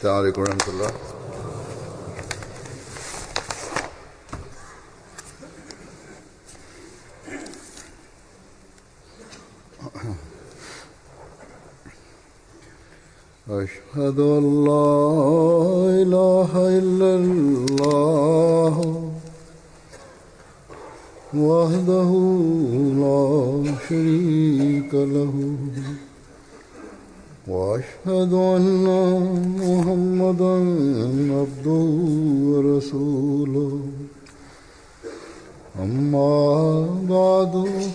السلام عليكم ورحمة الله. أشهد أن لا إله إلا الله وحده لا شريك له وأشهد أن محمدا عبده ورسوله أما بعد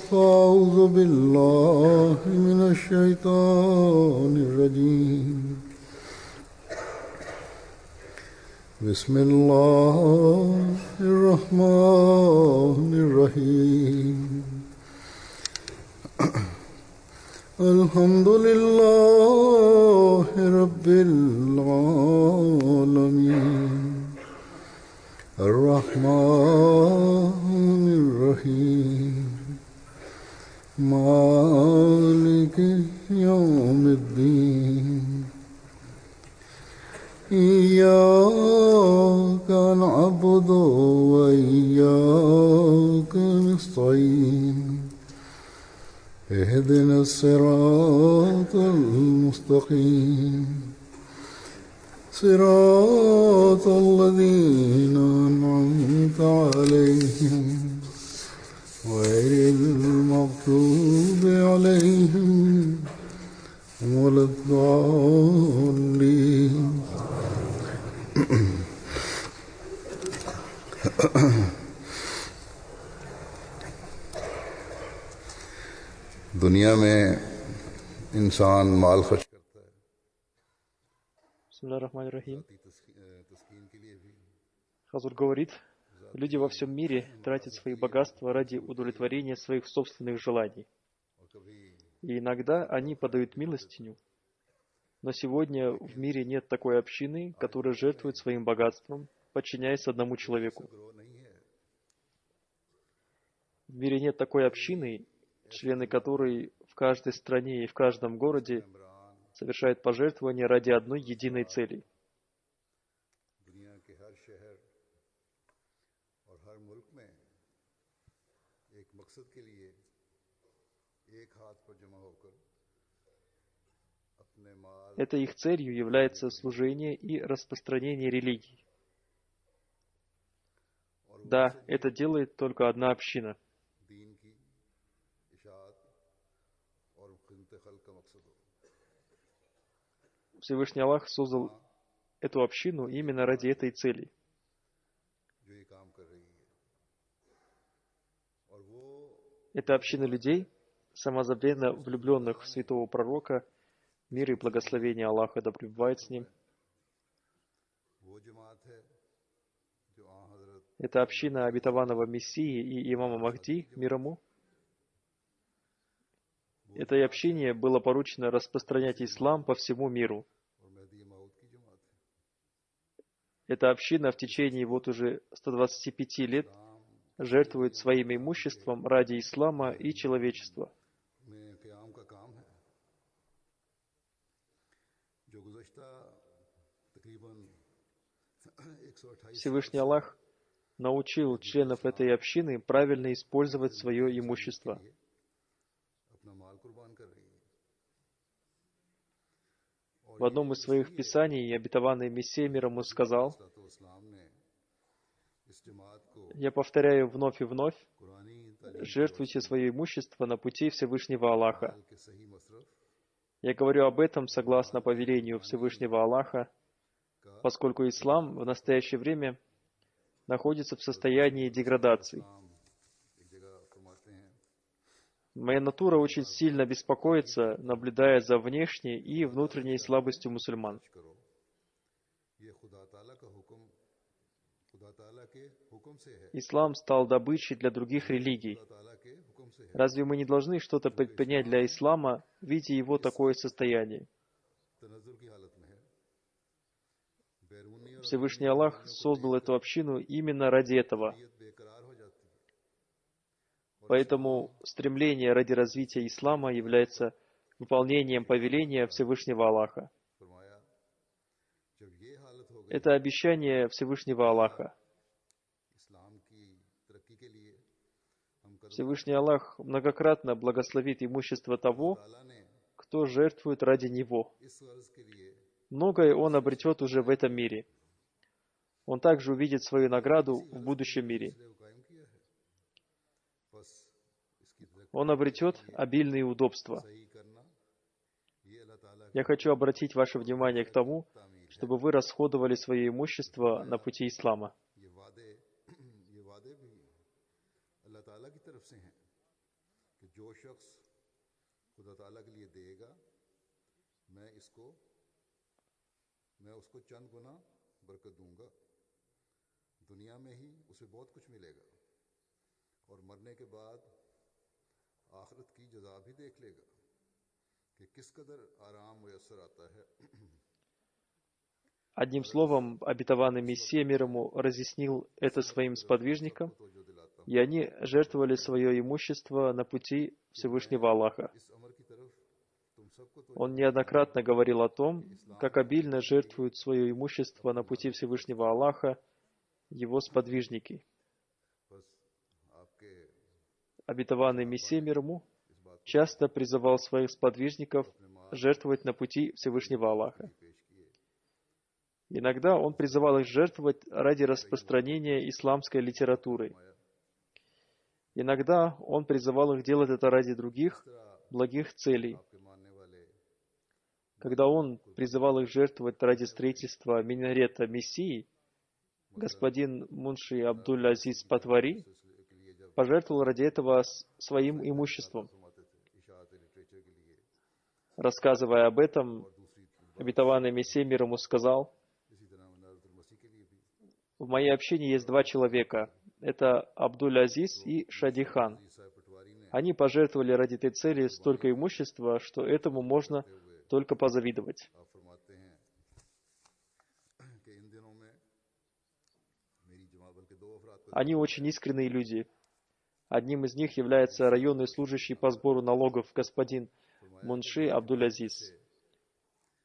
فأعوذ بالله من الشيطان الرجيم بسم الله الرحمن الرحيم الحمد لله رب العالمين الرحمن الرحيم مالك يوم الدين إياك نعبد وإياك نستعين اهدنا الصراط المستقيم صراط الذين أنعمت عليهم غير المغضوب عليهم ولا الضالين. दुनिया में इंसान माल खर्च करता है Бисмиллахир-рахманир-рахим. Хазур говорит, люди во всем мире тратят свои богатства ради удовлетворения своих собственных желаний. И иногда они подают милостиню. Но сегодня в мире нет такой общины, которая жертвует своим богатством, подчиняясь одному человеку. В мире нет такой общины, члены которой в каждой стране и в каждом городе совершают пожертвования ради одной единой цели. Этой их целью является служение и распространение религии. Да, это делает только одна община. Всевышний Аллах создал эту общину именно ради этой цели. Это община людей, самозабвенно влюбленных в святого пророка, мир и благословение Аллаха да пребывает с ним. Это община обетованного Мессии и имама Махди, мир ему. Этой общине было поручено распространять ислам по всему миру. Эта община в течение вот уже 125 лет жертвует своим имуществом ради ислама и человечества. Всевышний Аллах научил членов этой общины правильно использовать свое имущество. В одном из своих писаний обетованный Мессия мир ему сказал: «Я повторяю вновь и вновь, жертвуйте свое имущество на пути Всевышнего Аллаха. Я говорю об этом согласно повелению Всевышнего Аллаха, поскольку ислам в настоящее время находится в состоянии деградации. Моя натура очень сильно беспокоится, наблюдая за внешней и внутренней слабостью мусульман. Ислам стал добычей для других религий. Разве мы не должны что-то предпринять для ислама, видя его такое состояние? Всевышний Аллах создал эту общину именно ради этого. Поэтому стремление ради развития ислама является выполнением повеления Всевышнего Аллаха. जब ये हालत हो गई Это обещание Всевышнего Аллаха. इस्लाम की तरक्की के लिए हम कर्ज Всевышний Аллах многократно благословит имущество того, ताला ने кто жертвует ради Него. इस गर्ज के लिए Многое он обретет уже в этом мире. Он также увидит свою награду в будущем мире. सिलसिले को कायम किया है बस इसकी तरक्की Он обретет обильные удобства. सही करना ये अल्लाह ताला Я хочу обратить ваше внимание к тому, की तामीर чтобы вы расходовали свое имущество на пути ислама. ये वादे भी अल्लाह ताला की तरफ से हैं कि जो शख्स खुदा ताला के लिए देगा मैं उसको चंद गुना बरकत दूंगा दुनिया में ही उसे बहुत कुछ मिलेगा और मरने के बाद आखिरत की जज़ा भी देख लेगा कि किस कदर आराम मुयस्सर आता है Одним словом, обетованный Мессия мир ему разъяснил это своим сподвижникам, तो जो दिलाता हूँ и они жертвовали свое имущество на пути Всевышнего Аллаха. इस अमर की तरफ तुम सबको तो Он неоднократно говорил о том, как обильно жертвуют свое имущество на пути Всевышнего Аллаха его сподвижники. बस आपके Обетованный Мессия мир ему часто призывал своих сподвижников жертвовать на пути Всевышнего Аллаха. पेश किए Иногда он призывал их жертвовать ради распространения исламской литературы. Иногда он призывал их делать это ради других благих целей. आपके मानने वाले Когда он призывал их жертвовать ради строительства минарета Мессии, господин Мунши Абдуль-Азиз Патвари सिलसिले के लिए जब пожертвовал ради этого своим имуществом. फरमाते थे इशाअत लिटरेचर के लिए Рассказывая об этом, दूसरी обетованный Мессия мир ему сказал: इसी तरह नज़रुल मसीह के लिए भी в моей общине есть два человека. Это Абдуль-Азиз и Шадихан. ईसा पटवारी ने Они пожертвовали ради этой цели столько имущества, что этому можно только позавидовать. आप फरमाते हैं कि इन दिनों में मेरी जमा बल्कि दो अफराद को Они очень искренние люди. Одним из них является районный служащий по сбору налогов господин Мунши Абдуль-Азиз.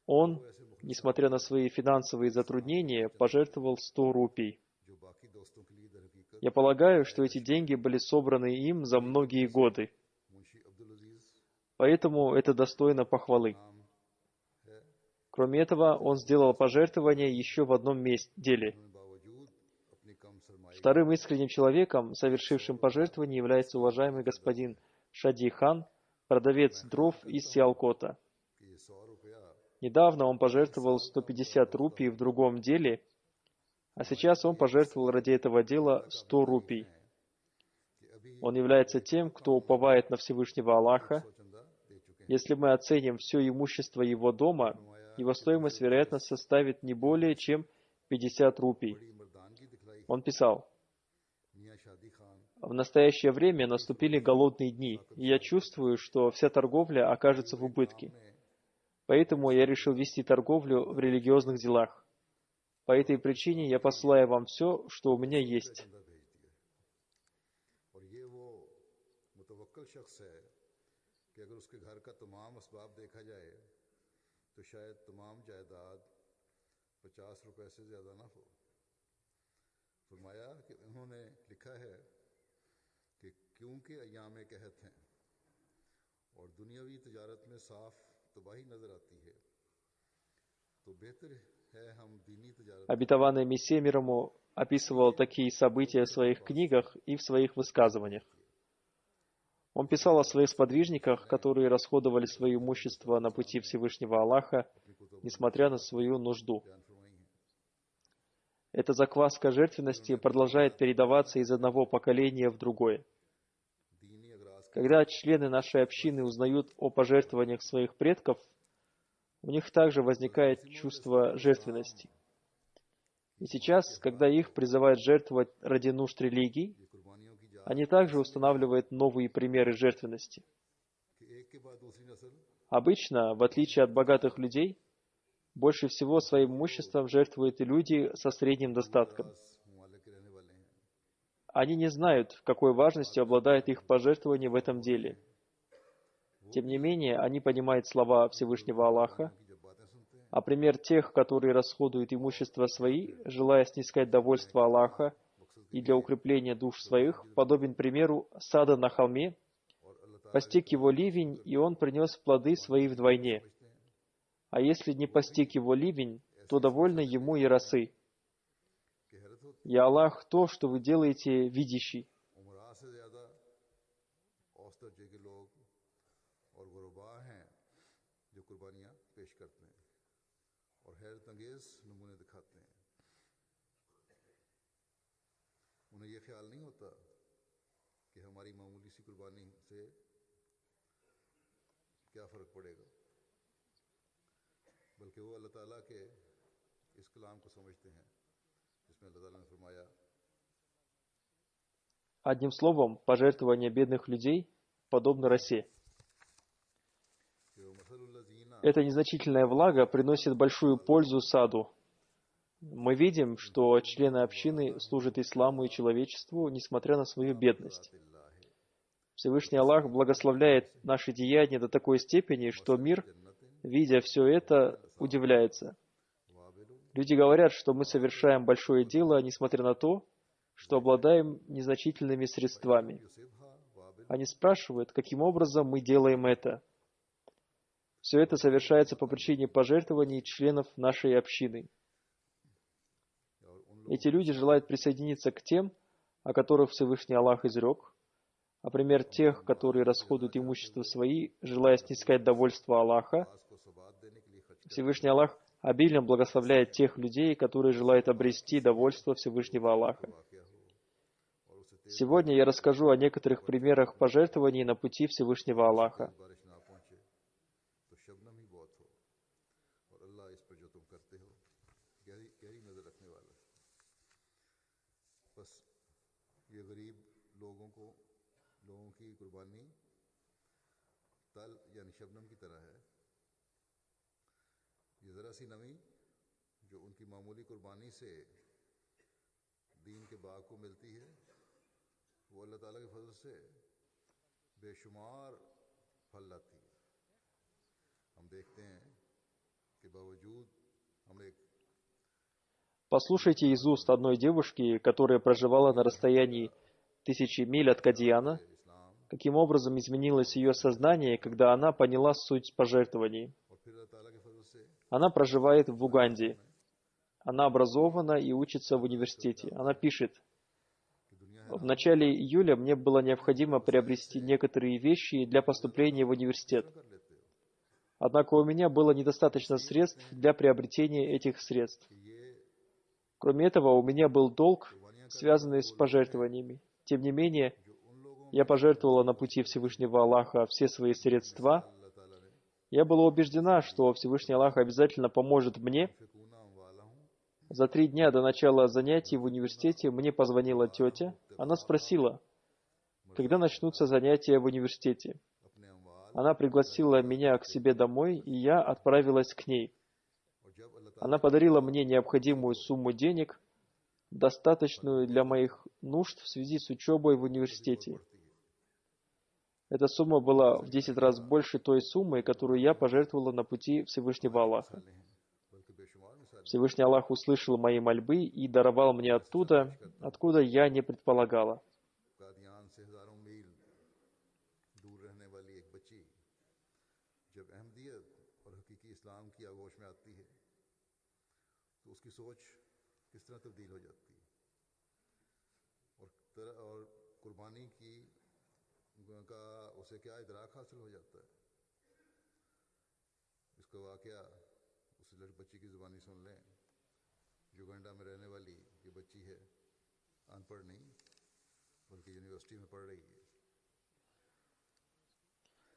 Он, несмотря на свои финансовые затруднения, пожертвовал 100 рупий. जो बाकी दोस्तों के लिए दर हकीकत Я полагаю, что эти деньги были собраны им за многие годы. मुंशी अब्दुल अजीज Поэтому это достойно похвалы. नाम है Кроме этого, он сделал пожертвование еще в одном деле. उन्होंने बावजूद अपनी कम सरमाई Вторым искренним человеком, совершившим пожертвование, является уважаемый господин Шади Хан, продавец дров из Сиалкота. कि ये 100 रुपया Недавно он пожертвовал 150 рупий в другом деле, а сейчас он пожертвовал ради этого дела 100 рупий. कि अभी Он является тем, кто уповает на Всевышнего Аллаха. चंदा दे चुके हैं Если мы оценим все имущество его дома, его стоимость, вероятно, составит не более чем 50 рупий. बड़ी मर्दानगी दिखलाई Он писал: मियाँ शादी खान в настоящее время наступили голодные дни, и я чувствую, что вся торговля окажется в убытке. Поэтому я решил вести торговлю в религиозных делах. По этой причине я посылаю вам все, что у меня есть. चंदा भेज दिया और ये वो मुतवक्किल शख्स है कि अगर उसके घर का तमाम असबाब देखा जाए तो शायद तमाम जायदाद 50 रुपए से ज़्यादा ना हो फरमाया कि उन्होंने लिखा है कि क्योंकि अयाम कहत हैं और दुनियावी तजारत में साफ तबाही नज़र आती है तो बेहतर है हम दीनी तजारत Обетованный Мессия мир ему описывал такие события в своих книгах и в своих высказываниях. Он писал о своих сподвижниках, которые расходовали свое имущество на пути Всевышнего Аллаха, несмотря на свою нужду. बयान फरमाई हैं Эта закваска жертвенности продолжает передаваться из одного поколения в другое. दीनी अगराज के Когда члены нашей общины узнают о пожертвованиях своих предков, у них также возникает чувство жертвенности. И сейчас, когда их призывают жертвовать ради нужд религий, ये कुर्बानियों की जा они также устанавливают новые примеры жертвенности. कि एक के बाद दूसरी नस्ल Обычно, в отличие от богатых людей, больше всего своим имуществом жертвуют и люди со средним достатком. ममालिक के रहने वाले हैं Они не знают, какой важностью обладает их пожертвование в этом деле. Тем не менее, они понимают слова Всевышнего Аллаха, की जब बातें सुनते हैं А пример тех, которые расходуют имущество свои, желая снискать довольство Аллаха и для укрепления душ своих, подобен примеру сада на холме. Постиг его ливень, и он принес плоды свои вдвойне. А если не постиг его ливень, то довольно ему и росы. И Аллах то, что вы делаете, видящий. बल्कि वो अल्लाह ताला के इस कलाम को समझते हैं जिसमें अल्लाह ताला ने फरमाया Одним словом, пожертвование бедных людей подобно росе. Эта незначительная влага приносит большую пользу саду. Мы видим, что члены общины служат исламу и человечеству, несмотря на свою бедность. Всевышний Аллах благословляет наши деяния до такой степени, что мир, видя все это, удивляется. Люди говорят, что мы совершаем большое дело, несмотря на то, что обладаем незначительными средствами. Они спрашивают, каким образом мы делаем это. Все это совершается по причине пожертвований членов нашей общины. Эти люди желают присоединиться к тем, о которых Всевышний Аллах изрек, а пример тех, которые расходуют имущество свои, желая снискать довольство Аллаха. Всевышний Аллах обильно благословляет тех людей, которые желают обрести довольство Всевышнего Аллаха. Сегодня я расскажу о некоторых примерах пожертвований на пути Всевышнего Аллаха. Послушайте из уст одной девушки, которая проживала на расстоянии 1000 миль от Кадьяна, каким образом изменилось ее сознание, когда она поняла суть пожертвований. Она проживает в Уганде. Она образована и учится в университете. Она пишет: «В начале июля мне было необходимо приобрести некоторые вещи для поступления в университет. Однако у меня было недостаточно средств для приобретения этих средств. Кроме этого, у меня был долг, связанный с пожертвованиями. Тем не менее, я пожертвовала на пути Всевышнего Аллаха все свои средства. Я была убеждена, что Всевышний Аллах обязательно поможет мне. За 3 дня до начала занятий в университете мне позвонила тетя. Она спросила, когда начнутся занятия в университете. Она пригласила меня к себе домой, и я отправилась к ней. Она подарила мне необходимую сумму денег, достаточную для моих нужд в связи с учебой в университете. Эта сумма была в 10 раз больше той суммы, которую я пожертвовала на пути Всевышнего Аллаха. Всевышний Аллах услышал мои мольбы и даровал мне оттуда, откуда я не предполагала.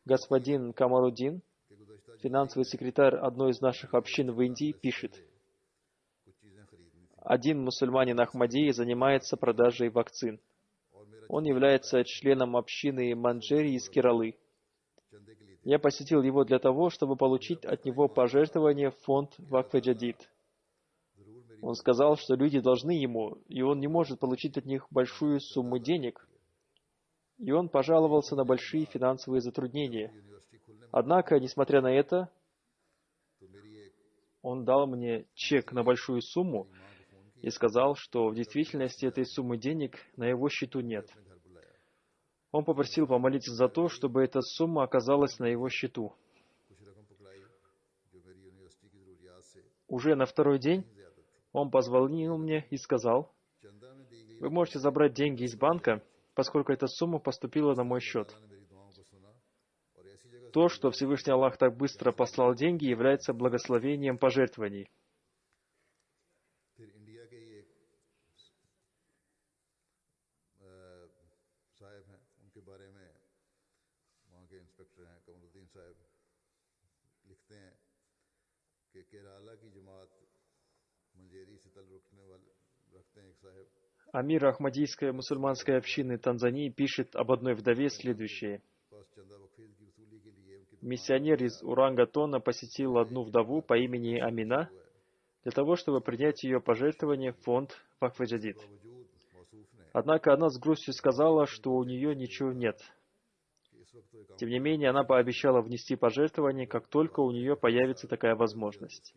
Господин Камаруддин, финансовый секретарь одной из наших общин в Индии, пишет: один мусульманин Ахмадии занимается продажей вакцин. Он является членом общины Манджери из Кералы. Я посетил его для того, чтобы получить от него пожертвование в фонд Вакф-и-Джадид. Он сказал, что люди должны ему, и он не может получить от них большую сумму денег. И он пожаловался на большие финансовые затруднения. Однако, несмотря на это, он дал мне чек на большую сумму и сказал, что в действительности этой суммы денег на его счету нет. Он попросил помолиться за то, чтобы эта сумма оказалась на его счету. Уже на второй день он позвонил мне и сказал: «Вы можете забрать деньги из банка, поскольку эта сумма поступила на мой счет». То, что Всевышний Аллах так быстро послал деньги, является благословением пожертвований. Амир Ахмадийской мусульманской общины Танзании пишет об одной вдове следующее. Миссионер из Урангатона посетил одну вдову по имени Амина для того, чтобы принять ее пожертвование в фонд Вакф-и-Джадид. Однако она с грустью сказала, что у нее ничего нет. Тем не менее, она пообещала внести пожертвование, как только у нее появится такая возможность.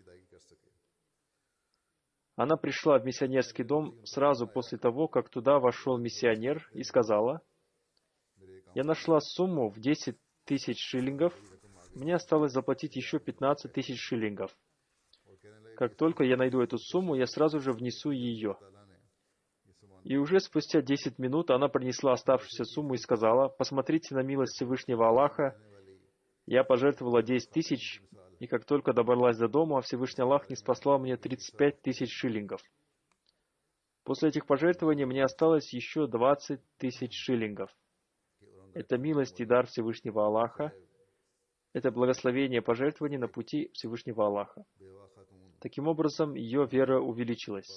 Она пришла в миссионерский дом сразу после того, как туда вошел миссионер, и сказала: «Я нашла сумму в 10 тысяч шиллингов, мне осталось заплатить еще 15 тысяч шиллингов. Как только я найду эту сумму, я сразу же внесу ее». И уже спустя 10 минут она принесла оставшуюся сумму и сказала: «Посмотрите на милость Всевышнего Аллаха, я пожертвовала 10 тысяч, и как только добралась до дома, Всевышний Аллах ниспослал мне 35 тысяч шиллингов. После этих пожертвований мне осталось еще 20 тысяч шиллингов. Это милость и дар Всевышнего Аллаха. Это благословение пожертвований на пути Всевышнего Аллаха». Таким образом, ее вера увеличилась.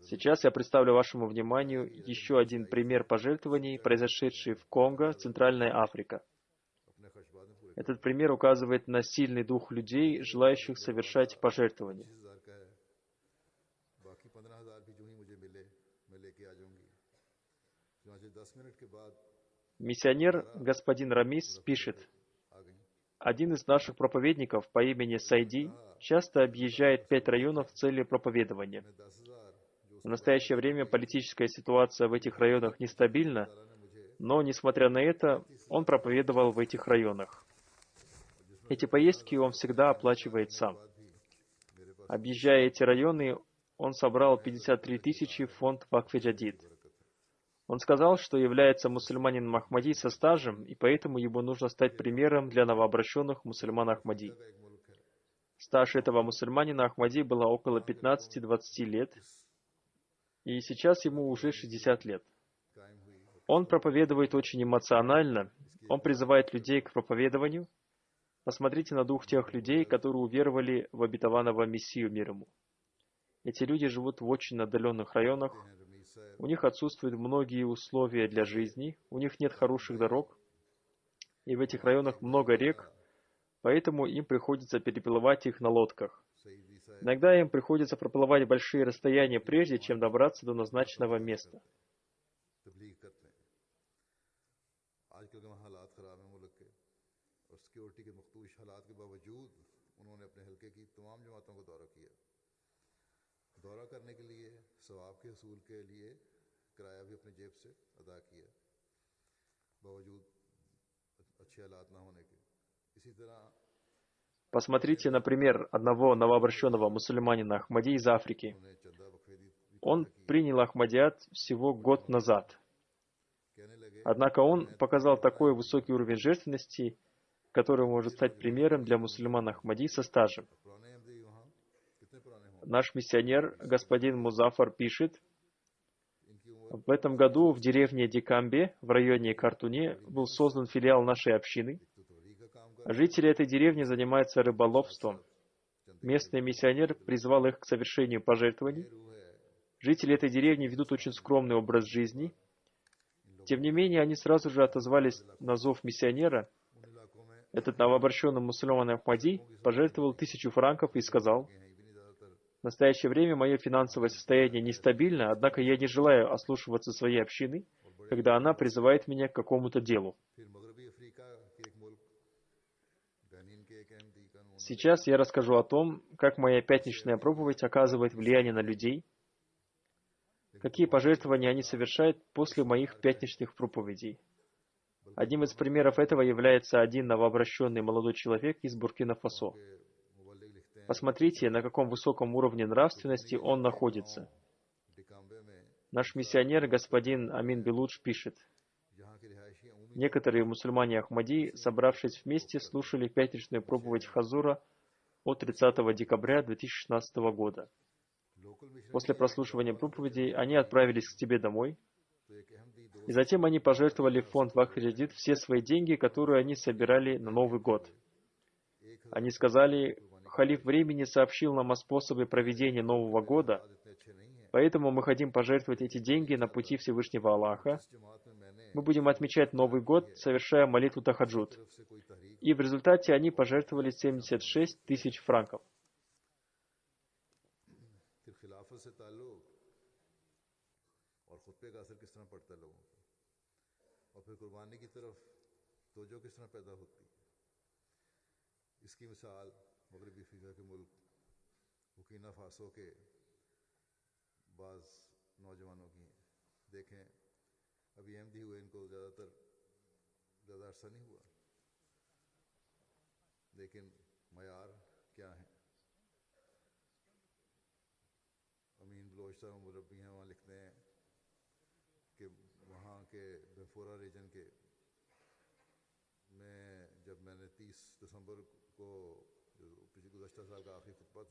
Сейчас я представлю вашему вниманию еще один пример пожертвований, произошедший в Конго, Центральная Африка. Этот пример указывает на сильный дух людей, желающих совершать пожертвования. Миссионер господин Рамис пишет: «Один из наших проповедников по имени Сайди часто объезжает 5 районов в цели проповедования. В настоящее время политическая ситуация в этих районах нестабильна, но, несмотря на это, он проповедовал в этих районах. Эти поездки он всегда оплачивает сам. Объезжая эти районы, он собрал 53 тысячи в фонд Вакф-и-Джадид. Он сказал, что является мусульманином Ахмади со стажем, и поэтому ему нужно стать примером для новообращенных мусульман Ахмади. Стаж этого мусульманина Ахмади было около 15-20 лет, и сейчас ему уже 60 лет. Он проповедует очень эмоционально, он призывает людей к проповедованию. Посмотрите на дух тех людей, которые уверовали в обетованного Мессию мир ему. Эти люди живут в очень отдаленных районах, у них отсутствуют многие условия для жизни, у них нет хороших дорог, и в этих районах много рек, поэтому им приходится переплывать их на лодках. Иногда им приходится проплывать большие расстояния, прежде чем добраться до назначенного места. Посмотрите, например, одного новообращенного мусульманина Ахмади из Африки. Он принял Ахмадиат всего год назад. Однако он показал такой высокий уровень жертвенности, который может стать примером для мусульман Ахмади со стажем. Наш миссионер, господин Музафар, пишет: в этом году в деревне Дикамбе, в районе Картуне, был создан филиал нашей общины. Жители этой деревни занимаются рыболовством. Местный миссионер призвал их к совершению пожертвований. Жители этой деревни ведут очень скромный образ жизни. Тем не менее, они сразу же отозвались на зов миссионера. Этот новообращенный мусульманин Ахмади пожертвовал 1000 франков и сказал: «В настоящее время мое финансовое состояние нестабильно, однако я не желаю ослушиваться своей общины, когда она призывает меня к какому-то делу. Сейчас я расскажу о том, как моя пятничная проповедь оказывает влияние на людей, какие пожертвования они совершают после моих пятничных проповедей. Одним из примеров этого является один новообращенный молодой человек из Буркина-Фасо. Посмотрите, на каком высоком уровне нравственности он находится. Наш миссионер, господин Амин Белудж, пишет: некоторые мусульмане Ахмади, собравшись вместе, слушали пятничную проповедь Хазура от 30 декабря 2016 года. После прослушивания проповедей они отправились к себе домой, и затем они пожертвовали в фонд Вакф-Джадид все свои деньги, которые они собирали на Новый год. Они сказали: халиф времени сообщил нам о способе проведения Нового года, поэтому мы хотим пожертвовать эти деньги на пути Всевышнего Аллаха. Мы будем отмечать Новый год, совершая молитву Тахаджуд. И в результате они пожертвовали 76 тысяч франков.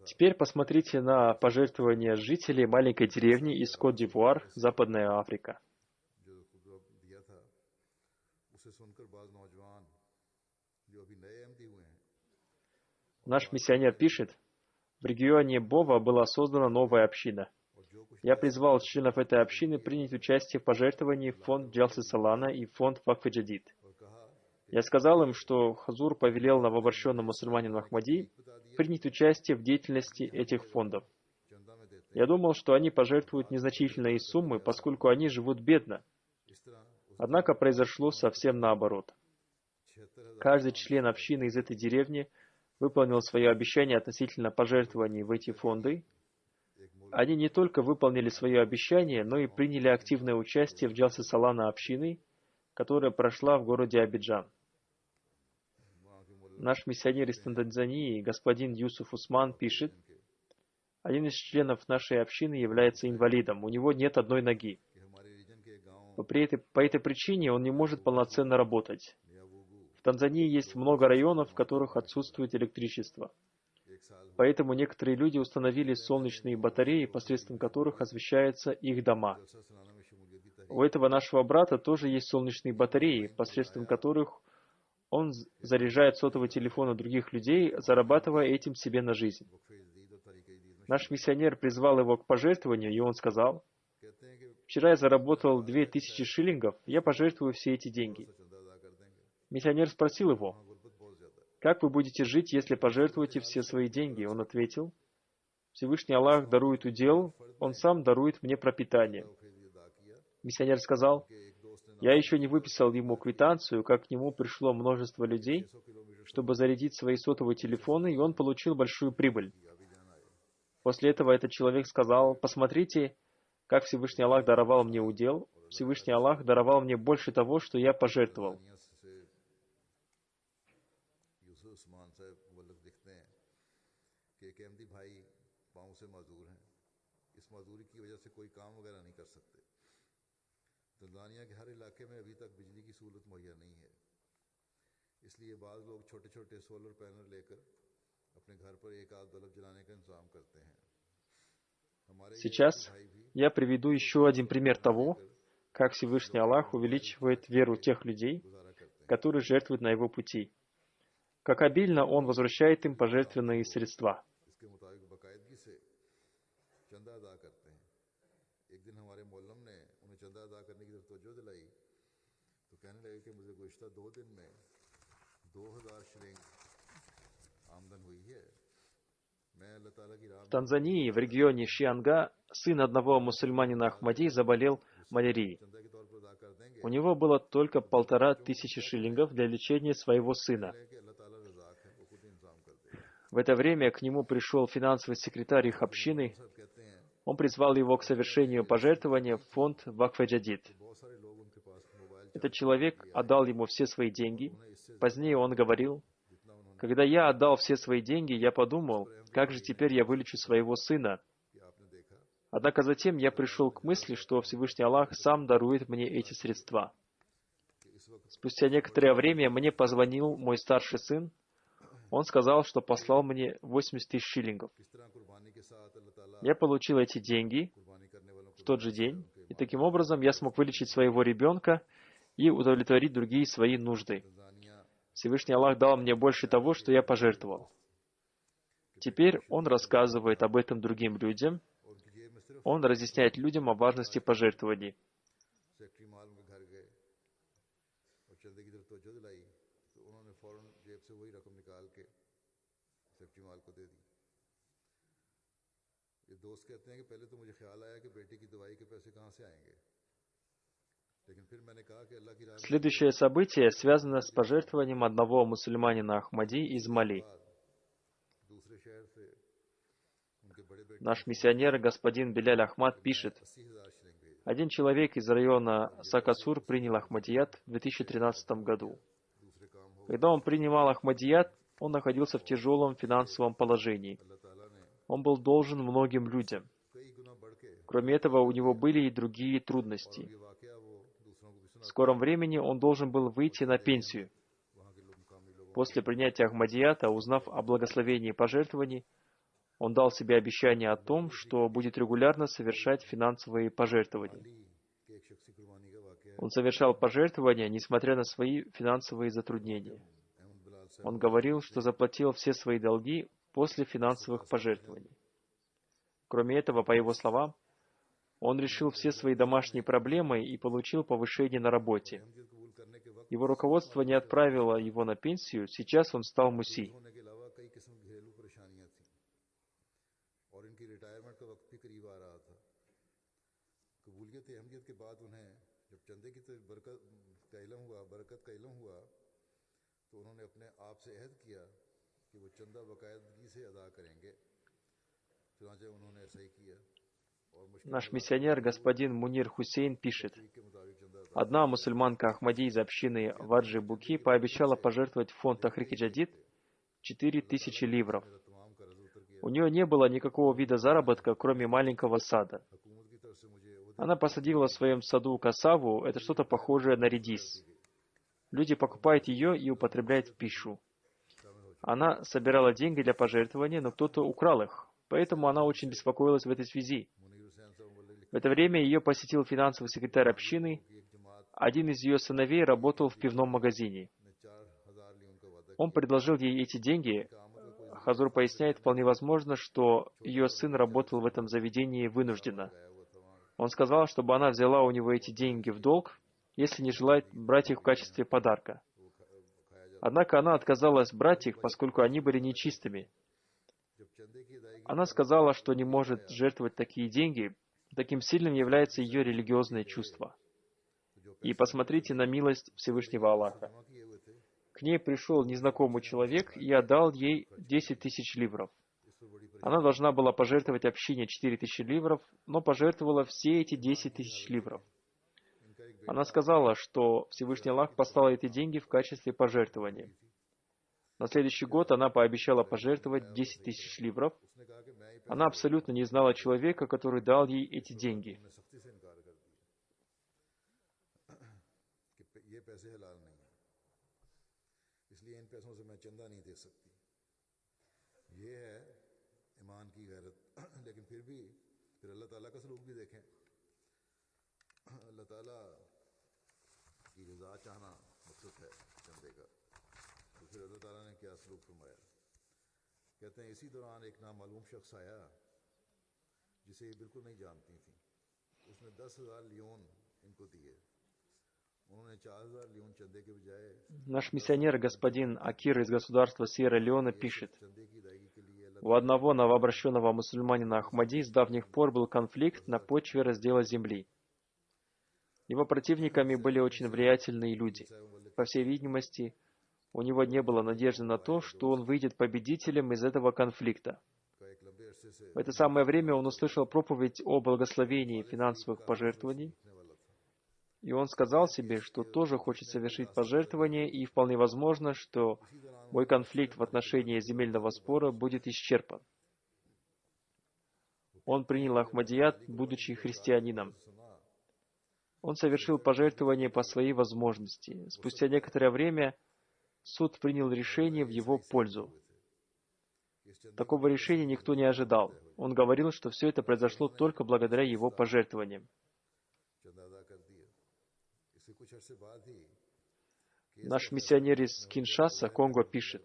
Теперь посмотрите на пожертвования жителей маленькой деревни из Кот-д'Ивуар, Западная Африка. Наш миссионер пишет: в регионе Бова была создана новая община. Я призвал членов этой общины принять участие в пожертвовании в фонд Джалсы Салана и фонд Вакф-Джадид. Я сказал им, что Хазур повелел новообращенным мусульманину Ахмади принять участие в деятельности этих фондов. Я думал, что они пожертвуют незначительные суммы, поскольку они живут бедно. Однако произошло совсем наоборот. Каждый член общины из этой деревни выполнил свое обещание относительно пожертвований в эти фонды. Они не только выполнили свое обещание, но и приняли активное участие в Джалсе Салана общины, которая прошла в городе Абиджан. Наш миссионер из Танзании, господин Юсуф Усман, пишет: один из членов нашей общины является инвалидом, у него нет одной ноги. По этой причине он не может полноценно работать. В Танзании есть много районов, в которых отсутствует электричество. Поэтому некоторые люди установили солнечные батареи, посредством которых освещаются их дома. У этого нашего брата тоже есть солнечные батареи, посредством которых он заряжает сотовые телефоны других людей, зарабатывая этим себе на жизнь. Наш миссионер призвал его к пожертвованию, и он сказал: «Вчера я заработал 2000 шиллингов, я пожертвую все эти деньги». Миссионер спросил его: «Как вы будете жить, если пожертвуете все свои деньги?» Он ответил: «Всевышний Аллах дарует удел, Он сам дарует мне пропитание». Миссионер сказал: «Я еще не выписал ему квитанцию, как к нему пришло множество людей, чтобы зарядить свои сотовые телефоны, и он получил большую прибыль». После этого этот человек сказал: «Посмотрите, как Всевышний Аллах даровал мне удел. Всевышний Аллах даровал мне больше того, что я пожертвовал». Сейчас я приведу еще один пример того, как Всевышний Аллах увеличивает веру тех людей, которые жертвуют на Его пути, как обильно Он возвращает им пожертвованные средства. 2000 शिलिंग आमदन हुई है। मैं अल्लाह ताला की राह В में Танзании, в регионе Шианга, сын одного мусульманина Ахмади заболел малярией. चंदा के तौर पर अदा कर देंगे। У него было только 1500 шиллингов для лечения своего сына. है कि अल्लाह ताला रज़ाक है, वो खुद इंतजाम कर देगा। В это время к нему пришел финансовый секретарь их общины. सब कहते हैं Он призвал его к совершению пожертвования в фонд Вакф-э-Джадид. बहुत सारे लोग उनके पास मोबाइल Этот человек отдал ему все свои деньги. Позднее он говорил: «Когда я отдал все свои деньги, я подумал, как же теперь я вылечу своего сына?» कि आपने देखा Однако затем я пришел к мысли, что Всевышний Аллах сам дарует мне эти средства. कि इस वक्त Спустя некоторое время мне позвонил мой старший сын. Он сказал, что послал мне 80 тысяч шиллингов. किस तरह कुर्बानी के साथ अल्लाह ताला Я получил эти деньги कुर्बानी करने वालों в को тот же день, и таким образом я смог вылечить своего ребенка и удовлетворить другие свои нужды. तंजानिया Всевышний Аллах дал мне больше того, что я пожертвовал. Теперь он рассказывает об этом другим людям. और उनकी जेब में सिर्फ Он разъясняет людям о важности пожертвований. सेक्रेटरी माल उनके घर गए और चंदे की तरफ तवज्जो दिलाई तो उन्होंने फौरन जेब से वही रकम निकाल के सेक्रेटरी माल को दे दी। ये दोस्त कहते हैं कि पहले तो मुझे ख्याल आया कि बेटी की दवाई के पैसे कहाँ से आएंगे, लेकिन फिर मैंने कहा कि अल्लाह की राह में Следующее событие связано с пожертвованием одного мусульманина Ахмади из Мали. दूसरे शहर से उनके बड़े बेटे Наш миссионер господин Беляль Ахмад пишет: 80,000 शिलिंग भेज один человек из района Сакасур принял Ахмадият в 2013 году. दूसरे काम हो Когда он принимал Ахмадият, он находился в тяжелом финансовом положении. अल्लाह ताला ने Он был должен многим людям. कई गुना बढ़ के Кроме этого, у него были и другие трудности. ये वाकया वो दूसरों को भी В सुना скором времени он должен был выйти на пенсию. वहाँ के लोग मुकामी लोगों После принятия Ахмадията, узнав о благословении пожертвований, он дал себе обещание о том, что будет регулярно совершать финансовые пожертвования. के एक शख्सी कुर्बानी का वाकया है। Он совершал пожертвования, несмотря на свои финансовые затруднения. अहमद बिलाल साहब Он говорил, что заплатил все свои долги после финансовых пожертвований. Кроме этого, по его словам, он решил все свои домашние проблемы и получил повышение на работе. अहमदियत कबूल करने के वक्त Его руководство не отправило его на пенсию, сейчас он стал муси. होने के अलावा कई किस्म की घरेलू परेशानियां थीं और इनकी रिटायरमेंट का वक्त भी करीब आ रहा था। कबूलियत अहमदियत के बाद उन्हें जब चंदे की बरकत का इल्म हुआ तो उन्होंने अपने आप से अहद किया कि वो चंदा बाकायदगी से अदा करेंगे। चुनांचे उन्होंने ऐसा ही किया और मुश्किल Наш миссионер господин Мунир Хусейн пишет: के मुताबिक चंदा अदा одна мусульманка Ахмади из общины Ваджи Буки пообещала пожертвовать в фонд Тахрик Джадид 4000 ливров. मेरा तमाम कर्ज उतर गया। У нее не было никакого вида заработка, кроме маленького сада. हुकूमत की तरफ से मुझे वो Она посадила в своем саду кассаву, это что-то похожее на редис. Люди покупают ее и употребляют в пищу. Она собирала деньги для пожертвования, но кто-то украл их, поэтому она очень беспокоилась в этой связи. मुनीर हुसैन साहब वल्लभ В это время ее посетил финансовый секретарь общины. की एक जमात Один из ее сыновей работал в пивном магазине. ने 4000 ली उनका वादा Он предложил ей эти деньги. Хазур поясняет, вполне возможно, что ее сын работал в этом заведении вынужденно. किया हुआ था वहाँ Он сказал, чтобы она взяла у него эти деньги в долг, если не желает брать их в качестве подарка. Однако она отказалась брать их, поскольку они были нечистыми. जब चंदे की अदायगी Она сказала, что не может жертвовать такие деньги, таким сильным является ее религиозное чувство. И посмотрите на милость Всевышнего Аллаха. जमा किए हुए थे К ней пришел незнакомый человек и отдал ей 10 тысяч ливров. इस पर बड़ी Она должна была пожертвовать общине 4 тысячи ливров, но пожертвовала все эти 10 тысяч ливров. इनका एक Она сказала, что Всевышний Аллах послал эти деньги в качестве пожертвования. На следующий год она пообещала пожертвовать 10 тысяч ливров. उसने कहा कि मैं ही Она абсолютно не знала человека, который дал ей эти деньги. ने सख्ती से इनकार कर दिया कि ये पैसे हलाल नहीं है, इसलिए इन पैसों से मैं चंदा नहीं दे सकती। ये है ईमान की गैरत। लेकिन फिर अल्लाह ताला का सलूक भी देखें। अल्लाह ताला की रज़ा चाहना मकसद है चंदे का। तो फिर अल्लाह ताला ने क्या सलूक फरमाया। कहते हैं इसी दौरान एक नामालूम शख्स आया जिसे ये बिल्कुल नहीं जानती थी। उसने 10,000 लियोन इनको दिए Наш миссионер, господин Акир из государства Сьерра-Леоне, пишет: у одного новообращенного мусульманина Ахмади с давних пор был конфликт на почве раздела земли. Его противниками были очень влиятельные люди. По всей видимости, у него не было надежды на то, что он выйдет победителем из этого конфликта. В это самое время он услышал проповедь о благословении финансовых пожертвований, и он сказал себе, что тоже хочет совершить пожертвование, и вполне возможно, что мой конфликт в отношении земельного спора будет исчерпан. Он принял Ахмадият, будучи христианином. Он совершил пожертвование по своей возможности. Спустя некоторое время суд принял решение в его пользу. Такого решения никто не ожидал. Он говорил, что все это произошло только благодаря его пожертвованиям. Наш миссионер из Киншаса, Конго, пишет: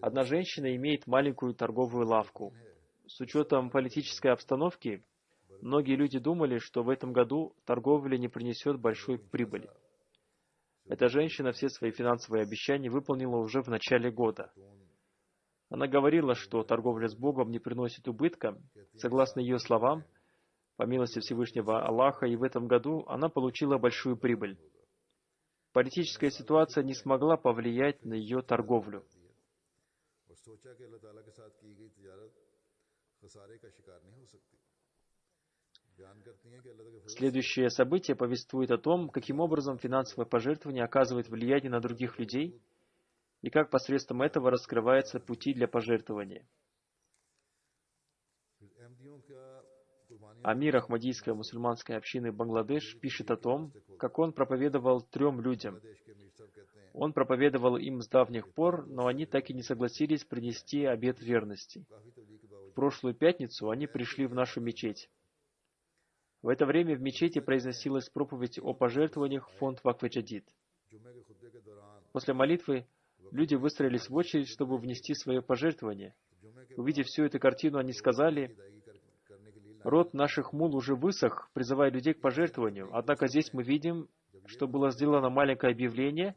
одна женщина имеет маленькую торговую лавку. С учетом политической обстановки, многие люди думали, что в этом году торговля не принесет большой прибыли. Эта женщина все свои финансовые обещания выполнила уже в начале года. Она говорила, что торговля с Богом не приносит убытка. Согласно ее словам, по милости Всевышнего Аллаха, и в этом году она получила большую прибыль. Политическая ситуация не смогла повлиять на ее торговлю. Следующее событие повествует о том, каким образом финансовое пожертвование оказывает влияние на других людей и как посредством этого раскрываются пути для пожертвования. Амир Ахмадийской мусульманской общины Бангладеш пишет о том, как он проповедовал 3 людям. Он проповедовал им с давних пор, но они так и не согласились принести обет верности. В прошлую пятницу они пришли в нашу мечеть. В это время в мечети произносилась проповедь о пожертвованиях в фонд Вакф-и-Джадид. После молитвы люди выстроились в очередь, чтобы внести свое пожертвование. Увидев всю эту картину, они сказали: род наших мул уже высох, призывая людей к пожертвованию. Однако здесь мы видим, что было сделано маленькое объявление,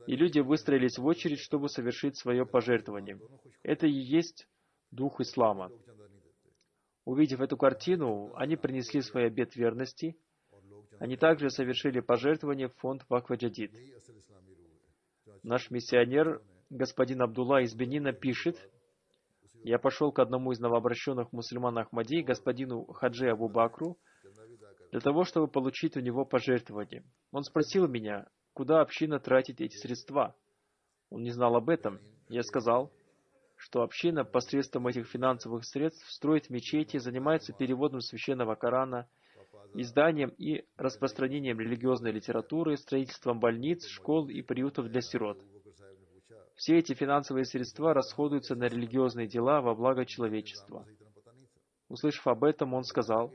и люди выстроились в очередь, чтобы совершить свое пожертвование. Это и есть дух ислама. Увидев эту картину, они принесли свой обет верности. Они также совершили пожертвование в фонд Вакф-и-Джадид. Наш миссионер, господин Абдулла из Бенина, пишет: я пошел к одному из новообращенных мусульман Ахмади, господину Хаджи Абу Бакру, для того, чтобы получить у него пожертвование. Он спросил меня, куда община тратит эти средства. Он не знал об этом. Я сказал, что община посредством этих финансовых средств строит мечети, занимается переводом священного Корана, изданием и распространением религиозной литературы, строительством больниц, школ и приютов для сирот. Все эти финансовые средства расходуются на религиозные дела во благо человечества. Услышав об этом, он сказал: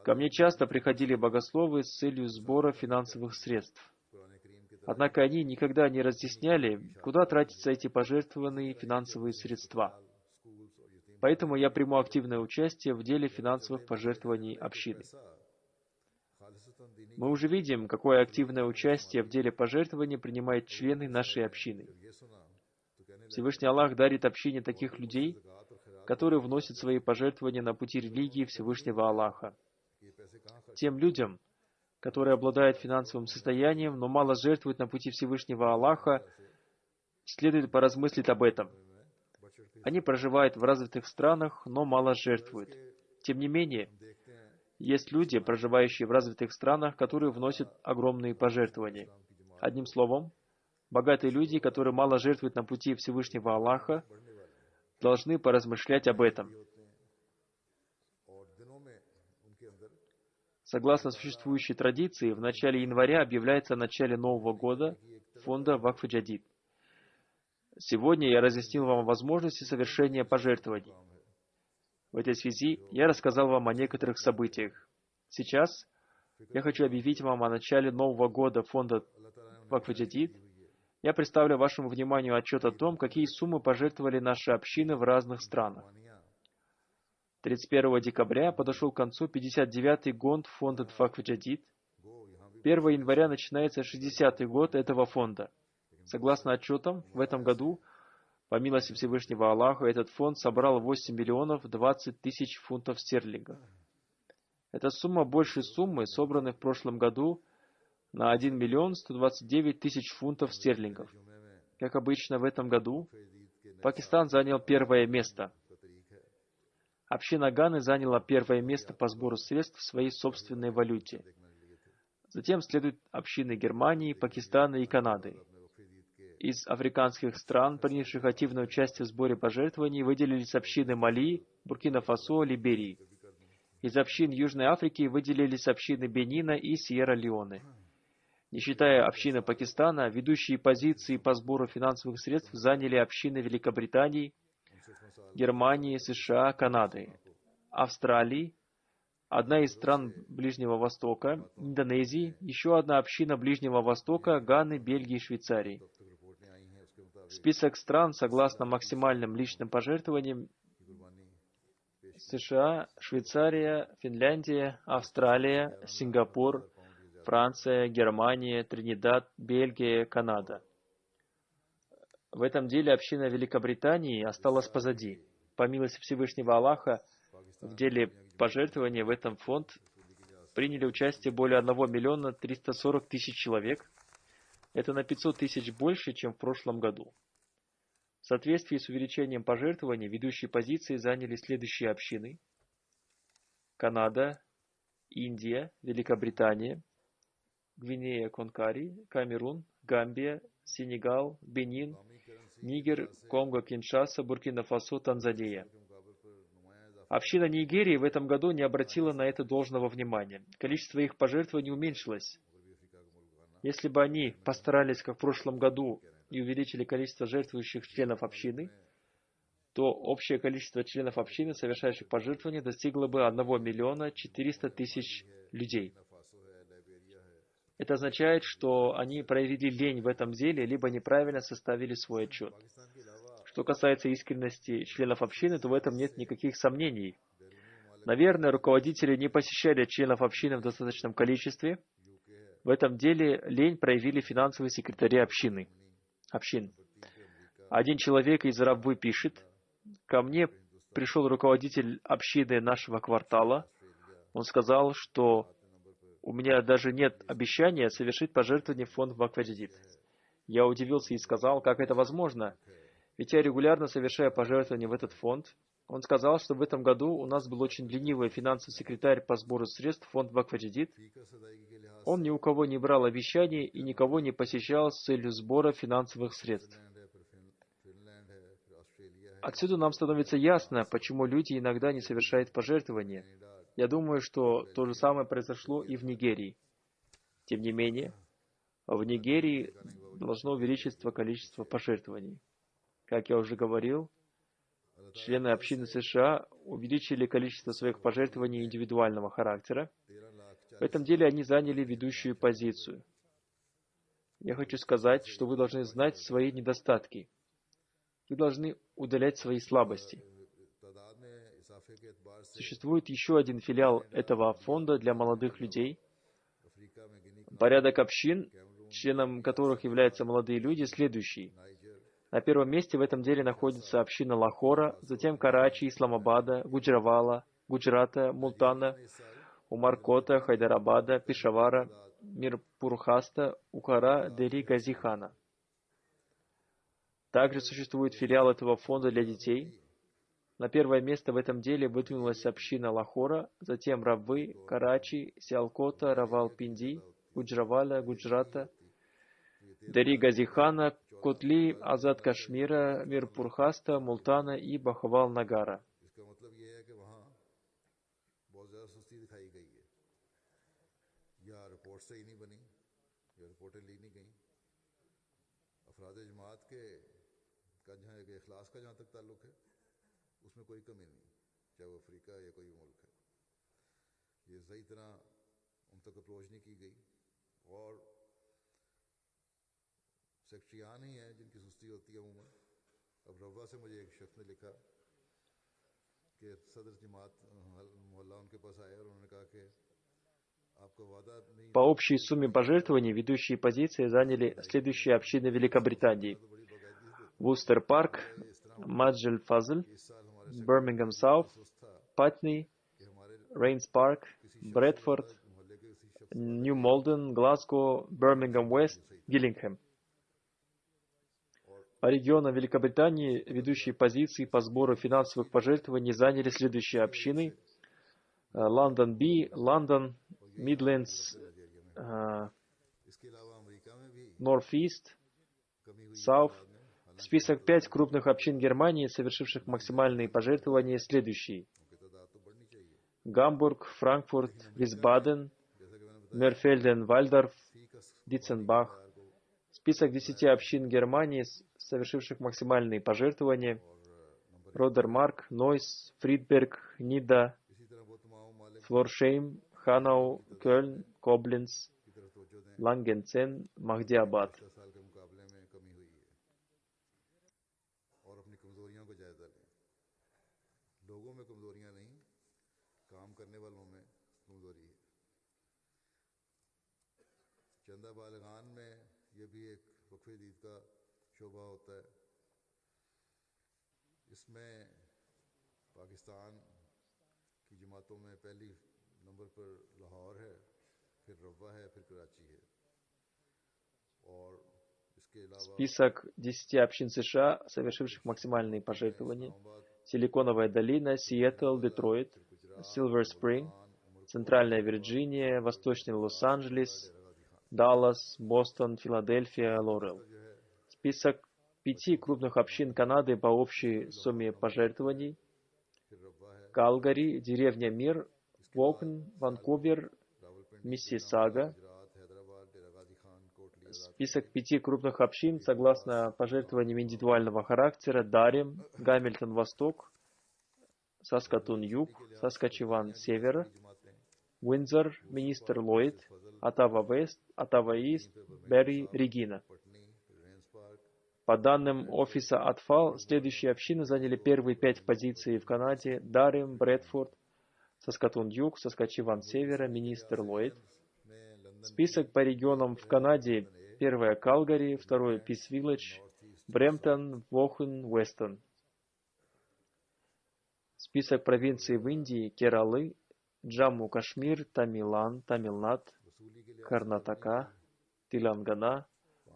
ко мне часто приходили богословы с целью сбора финансовых средств. Однако они никогда не разъясняли, куда тратятся эти пожертвованные финансовые средства. Поэтому я приму активное участие в деле финансовых пожертвований общины. Мы уже видим, какое активное участие в деле пожертвований принимают члены нашей общины. Всевышний Аллах дарит общине таких людей, которые вносят свои пожертвования на пути религии Всевышнего Аллаха. Тем людям, которые обладают финансовым состоянием, но мало жертвуют на пути Всевышнего Аллаха, следует поразмыслить об этом. Они проживают в развитых странах, но мало жертвуют. Тем не менее, есть люди, проживающие в развитых странах, которые вносят огромные пожертвования. Одним словом, богатые люди, которые мало жертвуют на пути Всевышнего Аллаха, должны поразмышлять об этом. Согласно существующей традиции, в начале января объявляется о начале Нового года фонда Вакф-и-Джадид. Сегодня я разъяснил вам о возможности совершения пожертвований. В этой связи я рассказал вам о некоторых событиях. Сейчас я хочу объявить вам о начале Нового года фонда Вакф-и-Джадид. Я представлю вашему вниманию отчет о том, какие суммы пожертвовали наши общины в разных странах. 31 декабря подошел к концу 59-й гонд фонда Вакф-и-Джадид. 1 января начинается 60-й год этого фонда. Согласно отчетам, в этом году, по милости Всевышнего Аллаха, этот фонд собрал 8 миллионов 20 тысяч фунтов стерлингов. Эта сумма больше суммы, собранной в прошлом году на 1 миллион 129 тысяч фунтов стерлингов. Как обычно, в этом году Пакистан занял первое место. Община Ганы заняла первое место по сбору средств в своей собственной валюте. Затем следуют общины Германии, Пакистана и Канады. Из африканских стран, принявших активное участие в сборе пожертвований, выделились общины Мали, Буркина-Фасо, Либерии. Из общин Южной Африки выделились общины Бенина и Сьерра-Леоне. Не считая общины Пакистана, ведущие позиции по сбору финансовых средств заняли общины Великобритании, Германии, США, Канады, Австралии, одна из стран Ближнего Востока, Индонезии, еще одна община Ближнего Востока, Ганы, Бельгии и Швейцарии. Список стран, согласно максимальным личным пожертвованиям: США, Швейцария, Финляндия, Австралия, Сингапур, Франция, Германия, Тринидад, Бельгия, Канада. В этом деле община Великобритании осталась позади. По милости Всевышнего Аллаха, в деле пожертвования в этом фонд приняли участие более 1 миллиона 340 тысяч человек. Это на 500 тысяч больше, чем в прошлом году. В соответствии с увеличением пожертвований, ведущие позиции заняли следующие общины: Канада, Индия, Великобритания, Гвинея-Конакри, Камерун, Гамбия, Сенегал, Бенин, Нигер, Конго-Киншаса, Буркина-Фасо, Танзания. Община Нигерии в этом году не обратила на это должного внимания. Количество их пожертвований уменьшилось. Если бы они постарались, как в прошлом году, и увеличили количество жертвующих членов общины, то общее количество членов общины, совершающих пожертвования, достигло бы 1 миллиона 400 тысяч людей. Это означает, что они проявили лень в этом деле, либо неправильно составили свой отчет. Что касается искренности членов общины, то в этом нет никаких сомнений. Наверное, руководители не посещали членов общины в достаточном количестве. В этом деле лень проявили финансовые секретари общин. Один человек из Рабвы пишет: «Ко мне пришел руководитель общины нашего квартала. Он сказал, что у меня даже нет обещания совершить пожертвование в фонд Вакф-Джадид». Я удивился и сказал: «Как это возможно? Ведь я регулярно совершаю пожертвования в этот фонд». Он сказал, что в этом году у нас был очень ленивый финансовый секретарь по сбору средств в фонд Вакф-Джадид. Он ни у кого не брал обещаний и никого не посещал с целью сбора финансовых средств. Отсюда нам становится ясно, почему люди иногда не совершают пожертвования. Я думаю, что то же самое произошло и в Нигерии. Тем не менее, в Нигерии должно увеличиться количество пожертвований. Как я уже говорил, члены общины США увеличили количество своих пожертвований индивидуального характера. В этом деле они заняли ведущую позицию. Я хочу сказать, что вы должны знать свои недостатки. Вы должны удалять свои слабости. Существует еще один филиал этого фонда для молодых людей. Порядок общин, членом которых являются молодые люди, следующий. На первом месте в этом деле находится община Лахора, затем Карачи, Исламабада, Гуджравала, Гуджрата, Мултана, Умаркота, Хайдарабада, Пешавара, Мирпурхаста, Ухара, Дели, Газихана. Также существует филиал этого фонда для детей. На первое место в этом деле выдвинулась община Лахора, затем Рабвы, Карачи, Сиалкота, Равалпинди, Гуджраваля, Гуджрата, Дери Газихана, Котли, Азад Кашмира, Мирпурхаста, Мултана и Бахавал Нагара. उसमें कोई कमी नहीं, चाहे वो अफ्रीका या कोई मुल्क है। ये सही तरह उन तक अप्रोच नहीं की गई और सेक्रेटरियान ही हैं जिनकी सुस्ती होती है अमूमन। अब रवा से मुझे एक शख्स ने लिखा कि सदर जमात मोहल्ला उनके पास आया और उन्होंने कहा कि आपका वादा नहीं По общей сумме пожертвований ведущие позиции заняли следующие общины Великобритании: तो बड़ी बाकायदगी से देते Вустер Парк, हैं। इस तरह होता Маджель Фазль, कि इस साल हमारे सेक्रेटरी Birmingham South, महसूस था Патни, कि हमारे Рейнс Парк, किसी शख्स से वादा Брэдфорд, मोहल्ले के किसी शख्स से वादा Нью किया Молден, Глазго, Бирмингем Уэст, Гиллингхэм. और По регионам Великобритании ведущие позиции по сбору финансовых пожертвований заняли следующие общины: Лондон Би, Лондон, Мидлендс, इसके अलावा अमेरिका में भी Норth-Ист, कमी हुई है South. तादाद में, हालांकि Список 5 крупных общин Германии, совершивших максимальные пожертвования, следующий: उनकी तादाद तो बढ़नी चाहिए। Гамбург, Франкфурт, Висбаден, जैसा कि मैंने बताया, Мерфельден, Вальдорф, फी का Дитценбах. मयार को Список 10 общин Германии, совершивших максимальные пожертвования: नंबर Родермарк, Нойс, Фридберг, Нида, इसी तरह वो तमाम मालिक Флоршейм, Ханау, Кёльн, Коблинц, की तरफ तवज्जो दें। Лангенцен, Махдиабад. पिछले साल के मुकाबले में कमी हुई है और अपनी कमजोरियों का जायजा लें। लोगों में कमजोरियां नहीं, काम करने वालों में कमजोरी है। चंदा बालगान में यह भी एक वक्फे दीद का शोबा होता है। इसमें पाकिस्तान की जमातों में पहली नंबर पर लाहौर है, फिर रवा है, फिर कराची है और इसके अलावा Список 10 общин США, совершивших максимальные пожертвования: इस्लामाबाद, Силиконовая долина, Сиэтл, Детройт, फिर गुजरात, Силвер Спринг, मुल्तान, उमरकोट, Центральная Вирджиния, Восточный Лос-Анджелес, डेरागाजी खान। Даллас, Бостон, Филадельфия, Лорел. जो है Список 5 крупных общин Канады по общей сумме пожертвований: फिर रब्बा है, Калгари, деревня Мир, Вокн, Ванкувер, रावलपिंडी, Миссисага. गुजरात, हैदराबाद, डेरागाजी खान, कोटली, Список 5 крупных общин, согласно пожертвованиям индивидуального характера: Дарем, Гамильтон Восток, Саскатун Юг, Саскачеван Север, जमातें Уиндзор, Министр Ллойд, Оттава Вест, Оттава Ист, Берри, Регина. पटनी, फिर रेंस पार्क, По данным офиса Атфал, следующие общины заняли первые 5 позиций в Канаде: Дарем, Брэдфорд, Саскатун Юг, Саскачеван Севера, Министр Ллойд. में लंदन Список по регионам в Канаде: первое Калгари, второе Пис-Виллидж, Брэмптон, Вохен, Уэстон. Список провинций в Индии: Кералы, Джамму-Кашмир, Тамилан, Тамилнад, वसूली के लिए Карнатака, Тилангана,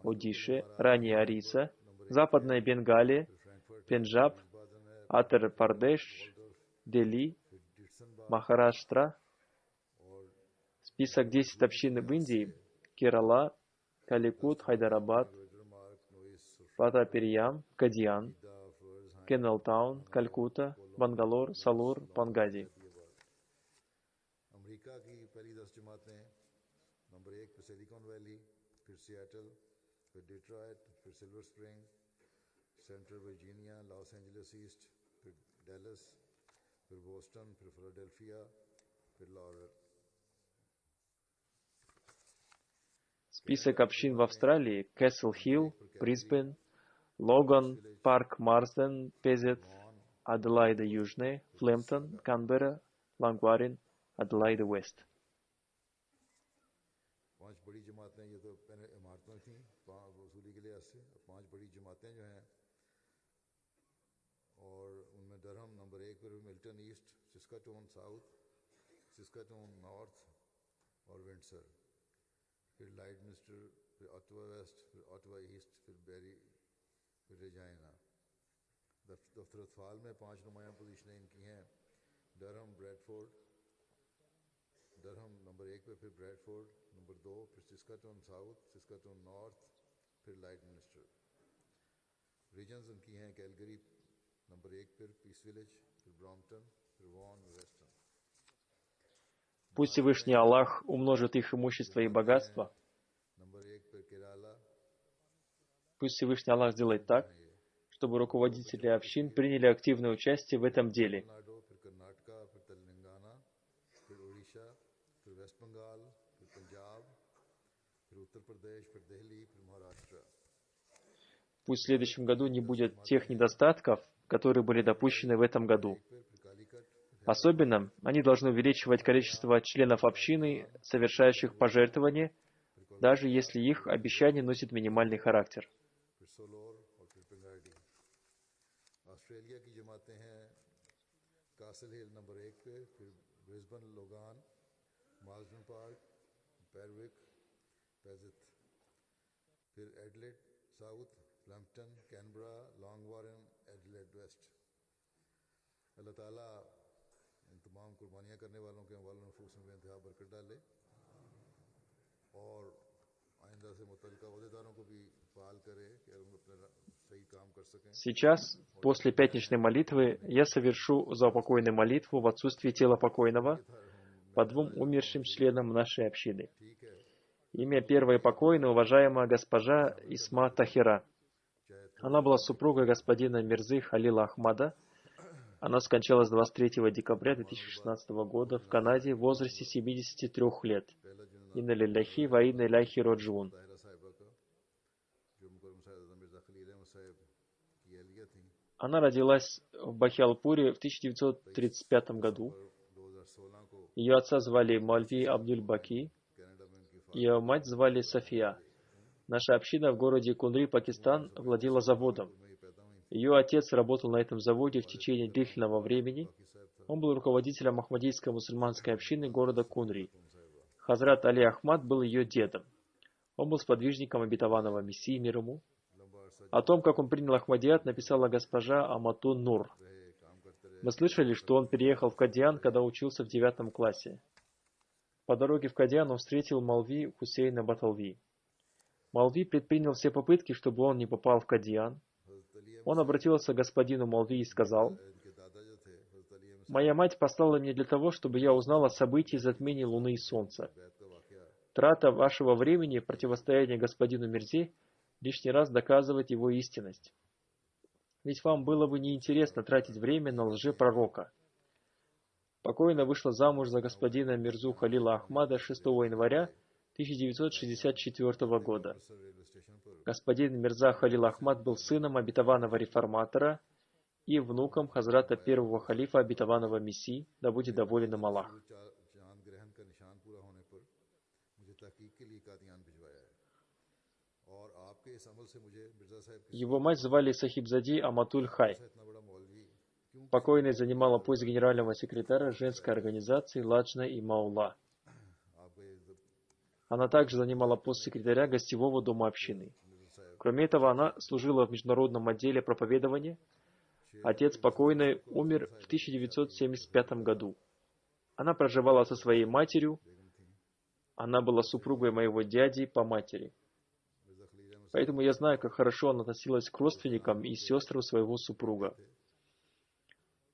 Одише, ранее Ориса, Западная Бенгалия, फ्रैंकफर्ट, Пенджаб, बाजन है, Аттар-Пардеш, Дели, फिर डिटसन Махараштра. और Список 10 общин в Индии: Керала, Каликут, Хайдарабад, रोडरमार्क, नोइस, Патапириям, Кадьян, दा, फर्ज, हाइम, Кеннелтаун, Калькутта, Бангалор, Салур, Пангади. अमेरिका की पहली 10 जमातें नंबर 1 पे सिलिकॉन वैली, फिर सिएटल, फिर डिट्रॉयट, फिर silver spring, central Virginia, Los Angeles east, फिर डैलस, फिर बोस्टन, फिर फिलाडेल्फिया, फिर लॉरल। Список общин в Австралии: Кэсл-Хилл, Брисбен, Логан, Парк Марсден, Пезет, Аделаида Южная, Флемптон, Канберра, Лангварин, Аделаида Уэст. 5 बड़ी जमातें, ये तो पहले इमारतें थीं वसूली के लिहाज से, 5 बड़ी जमातें जो हैं और उनमें डरहम नंबर 1 पर, मिल्टन ईस्ट, सिस्काटून साउथ, सिस्काटून नॉर्थ और विंडसर, फिर लाइडमिस्टर, फिर ऑटवा वेस्ट, फिर ऑटवा ईस्ट, फिर बेरी, फिर रेजाइना। दफ्तर अतफाल में 5 नुमाया पोजीशनें इनकी हैं: डरहम, ब्रैडफोर्ड, डरहम नंबर 1 पे, फिर ब्रैडफोर्ड नंबर 2, फिर सिस्काटून साउथ, सिस्काटून नॉर्थ, फिर लाइडमिस्टर। रीजन्स उनकी हैं: कैलगरी नंबर 1 पर, पीस विलेज, फिर ब्रॉम्पटन, फिर वॉन, वेस्टर्न। Пусть Всевышний Аллах умножит их имущество и богатство. नंबर 1 पर केरला, Пусть Всевышний Аллах сделает так, чтобы руководители общин приняли активное участие в этом деле. तमिलनाडु, फिर कर्नाटका, फिर तेलंगाना, फिर उड़ीसा, फिर वेस्ट बंगाल, फिर पंजाब, फिर उत्तर प्रदेश, फिर दिल्ली, फिर महाराष्ट्र। Пусть в следующем году не будет тех недостатков, которые были допущены в этом году. फिर कालीकट, फिर Особенно они должны увеличивать количество членов общины, совершающих пожертвования, даже если их обещание носит минимальный характер. फिर सोलोर और फिर पिंगारडी। ऑस्ट्रेलिया की जमातें हैं कासल हिल नंबर 1 पे, फिर ब्रिस्बन, लोगान, मार्जन पार्क, पेरविक, पेजिथ, फिर एडलेड साउथ, फ्लैम्पटन, कैनबरा, लॉन्गवारन, एडलेड वेस्ट। अल्लाह ताला इन तमाम कुर्बानियाँ करने वालों के अमवाल और नफूस में बेइंतहा बरकत डाले और आइंदा से मुतल्लिका अहदेदारों को भी फाल करे कि हम अपना सही काम कर सकें। Сейчас, после пятничной молитвы, я совершу заупокойную молитву в отсутствии тела покойного по двум умершим членам нашей общины. Имя первой покойной, уважаемая госпожа Исма Тахира. Она была супругой господина Мирзы Халила Ахмада. Она скончалась 23 декабря 2016 года в Канаде в возрасте 73 лет. Инна лилляхи ва инна иляйхи роджиун. Она родилась в Бахиалпуре в 1935 году. Ее отца звали Мальви Абдуль-Баки. Ее мать звали София. Наша община в городе Кунри, Пакистан, владела заводом. Ее отец работал на этом заводе в течение длительного времени. Он был руководителем Ахмадийской мусульманской общины города Кунри. Хазрат Али Ахмад был ее дедом. Он был сподвижником обетованного Мессии, мир ему. О том, как он принял Ахмадият, написала госпожа Аматун Нур. Мы слышали, что он переехал в Кадиан, когда учился в 9 классе. По дороге в Кадиан он встретил Малви Хусейна Баталви. Малви предпринял все попытки, чтобы он не попал в Кадиан. Он обратился к господину Малви и сказал: «Моя мать послала меня для того, чтобы я узнал о событии затмения Луны и Солнца. Трата вашего времени в противостоянии господину Мирзе лишний раз доказывает его истинность. Ведь вам было бы неинтересно тратить время на лжепророка». Покойно вышла замуж за господина Мирзу Халила Ахмада 6 января 1964 года. Господин Мирза Халил Ахмад был сыном обетованного реформатора и внуком хазрата первого халифа обетованного Мессии, да будет доволен им Аллах. Его мать звали Сахибзади Аматуль Хай. Покойная занимала пост генерального секретаря женской организации Ладжна и Маула. Она также занимала пост секретаря гостевого дома общины. Кроме этого, она служила в международном отделе проповедования. Отец покойной умер в 1975 году. Она проживала со своей матерью. Она была супругой моего дяди по матери. Поэтому я знаю, как хорошо она относилась к родственникам и сестрам своего супруга.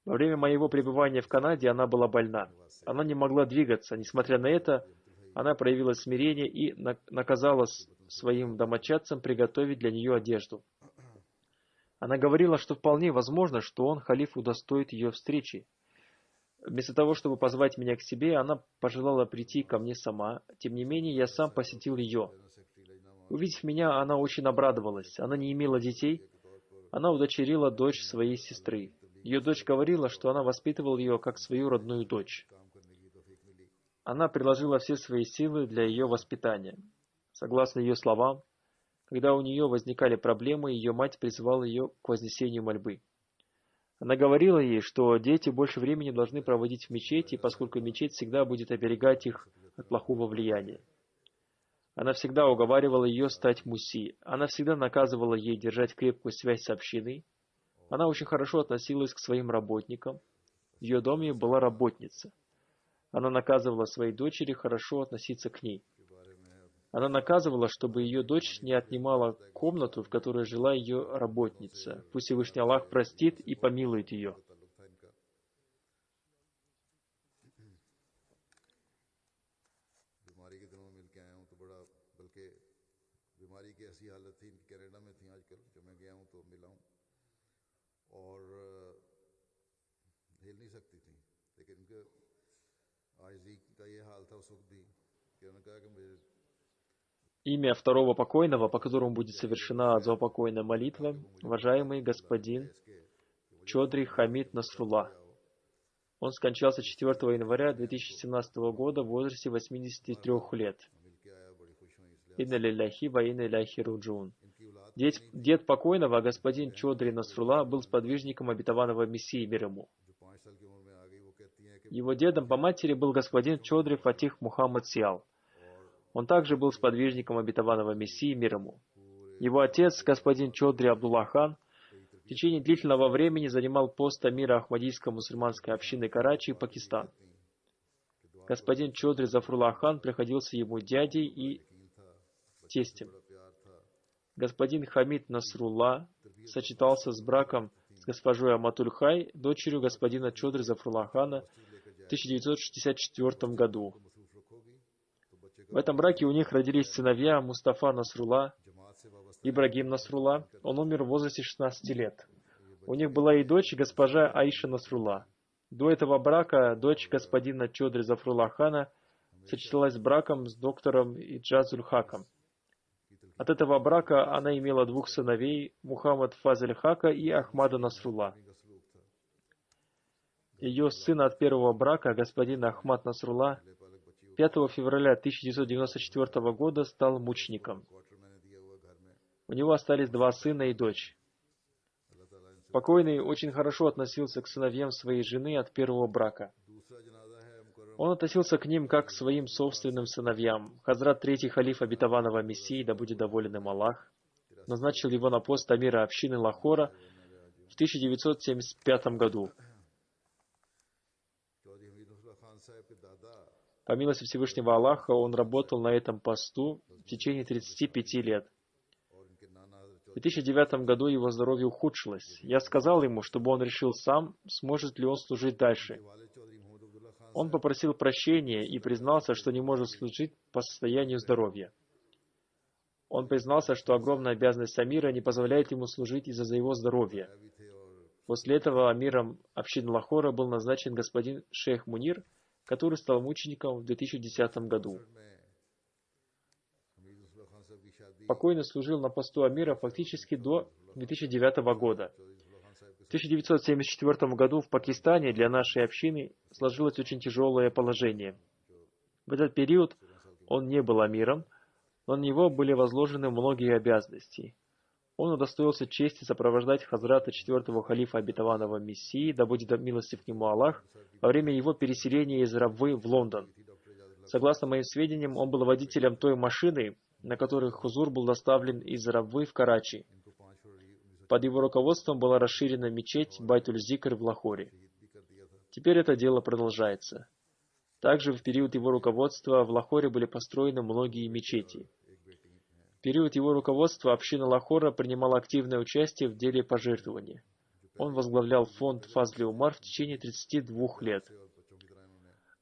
Во время моего пребывания в Канаде она была больна. Она не могла двигаться. Несмотря на это, она проявила смирение и наказала своим домочадцам приготовить для нее одежду. Она говорила, что вполне возможно, что он, халиф, удостоит ее встречи. Вместо того, чтобы позвать меня к себе, она пожелала прийти ко мне сама. Тем не менее, я сам посетил ее. Увидев меня, она очень обрадовалась. Она не имела детей. Она удочерила дочь своей сестры. Ее дочь говорила, что она воспитывала ее как свою родную дочь. Она приложила все свои силы для ее воспитания. Согласно ее словам, когда у нее возникали проблемы, ее мать призывала ее к вознесению мольбы. Она говорила ей, что дети больше времени должны проводить в мечети, поскольку мечеть всегда будет оберегать их от плохого влияния. Она всегда уговаривала ее стать муси. Она всегда наказывала ей держать крепкую связь с общиной. Она очень хорошо относилась к своим работникам. В ее доме была работница. Она наказывала своей дочери хорошо относиться к ней. Она наказывала, чтобы ее дочь не отнимала комнату, в которой жила ее работница. Пусть Всевышний Аллах простит и помилует ее. Имя второго покойного, по которому будет совершена заупокойная молитва, уважаемый господин Чодри Хамид Насрулла. Он скончался 4 января 2017 года в возрасте 83 лет. Инна лилляхи ва инна иляйхи руджун. Дед покойного, господин Чодри Насрулла, был сподвижником обетованного Мессии, мир ему. Его дедом по матери был господин Чодри Фатих Мухаммад Сиал. Он также был сподвижником обетованного Мессии, мир ему. Его отец, господин Чодри Абдулла хан, в течение длительного времени занимал пост амира Ахмадийской мусульманской общины Карачи, Пакистан. Господин Чодри Зафрулла хан приходился ему дядей и тестем. Господин Хамид Насрулла сочетался с браком с госпожой Аматуль Хай, дочерью господина Чодри Зафрулла хана, в 1964 году. В этом браке у них родились сыновья Мустафа Насрулла, Ибрагим Насрулла. Он умер в возрасте 16 лет. У них была и дочь, госпожа Аиша Насрулла. До этого брака дочь господина Чодри Зафрулла хана сочеталась с браком с доктором Иджазуль Хаком. От этого брака она имела двух сыновей, Мухаммад Фазиль Хака и Ахмада Насрулла. Ее сын от первого брака, господин Ахмад Насрулла, 5 февраля 1994 года стал мучеником. У него остались два сына и дочь. Покойный очень хорошо относился к сыновьям своей жены от первого брака. Он относился к ним как к своим собственным сыновьям. Хазрат третий халиф обетованного Мессии, да будет доволен им Аллах, назначил его на пост амира общины Лахора в 1975 году. По милости Всевышнего Аллаха, он работал на этом посту в течение 35 лет. В 2009 году его здоровье ухудшилось. Я сказал ему, чтобы он решил сам, сможет ли он служить дальше. Он попросил прощения и признался, что не может служить по состоянию здоровья. Он признался, что огромная обязанность амира не позволяет ему служить из-за его здоровья. После этого амиром общины Лахора был назначен господин шейх Мунир, который стал мучеником в 2010 году. Покойный служил на посту амира фактически до 2009 года. В 1974 году в Пакистане для нашей общины сложилось очень тяжелое положение. В этот период он не был амиром, но на него были возложены многие обязанности. Он удостоился чести сопровождать хазрата 4-го халифа обетованного Мессии, да будет милостив к нему Аллах, во время его переселения из Раввы в Лондон. Согласно моим сведениям, он был водителем той машины, на которой Хузур был доставлен из Раввы в Карачи. Под его руководством была расширена мечеть Байтуль-Зикр в Лахоре. Теперь это дело продолжается. Также в период его руководства в Лахоре были построены многие мечети. В период его руководства община Лахора принимала активное участие в деле пожертвования. Он возглавлял фонд Фазли Умар в течение 32 лет.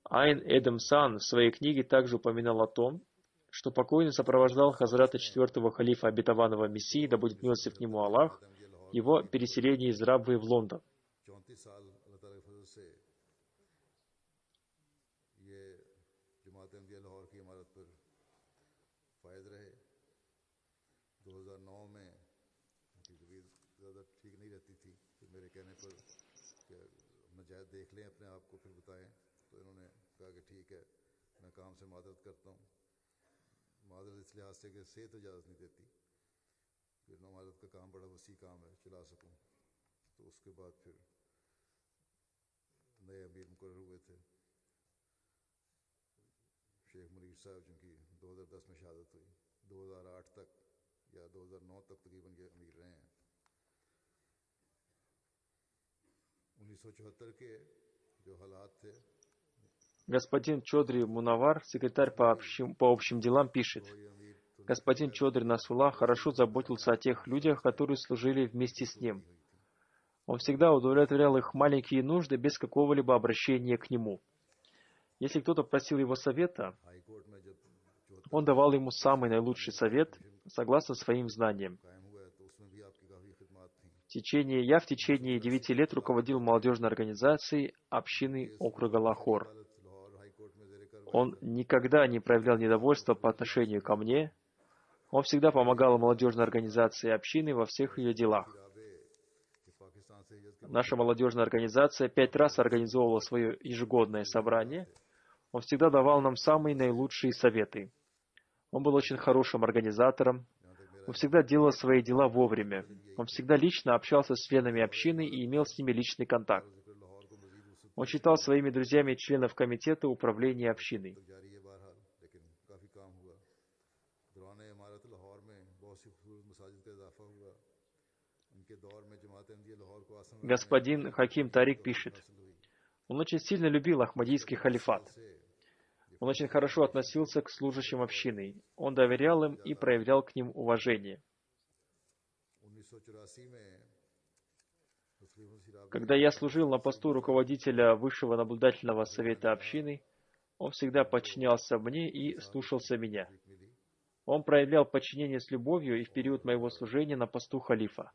Айн Эдем Сан в своей книге также упоминал о том, что покойный сопровождал хазрата 4-го халифа обетованного Мессии, да будет милостив к нему Аллах, его переселение из Раввы в Лондон. शेख मुनीर साहब जिनकी 2010 में शहादत हुई, 2008 तक या 2009 तक तकरीबन ये अमीर रहे हैं। 1974 के जो हालात थे, Господин Чодри Мунавар, секретарь по общим делам, пишет: господин Чодри Насрулла хорошо заботился о тех людях, которые служили вместе с ним. Он всегда удовлетворял их маленькие нужды без какого-либо обращения к нему. Если кто-то просил его совета, он давал ему самый наилучший совет, согласно своим знаниям. Я в течение 9 лет руководил молодежной организацией общины округа Лахор. Он никогда не проявлял недовольства по отношению ко мне. Он всегда помогал молодежной организации общины во всех ее делах. наша молодежная организация 5 раз организовывала свое ежегодное собрание. Он всегда давал нам самые наилучшие советы. Он был очень хорошим организатором. Он всегда делал свои дела вовремя. Он всегда лично общался с членами общины и имел с ними личный контакт. Он считал своими друзьями членов комитета управления общиной. Господин Хаким Тарик пишет, он очень сильно любил Ахмадийский халифат. Он очень хорошо относился к служащим общины. Он доверял им и проявлял к ним уважение. Когда я служил на посту руководителя Высшего наблюдательного совета общины, он всегда подчинялся мне и слушался меня. Он проявлял подчинение с любовью и в период моего служения на посту халифа.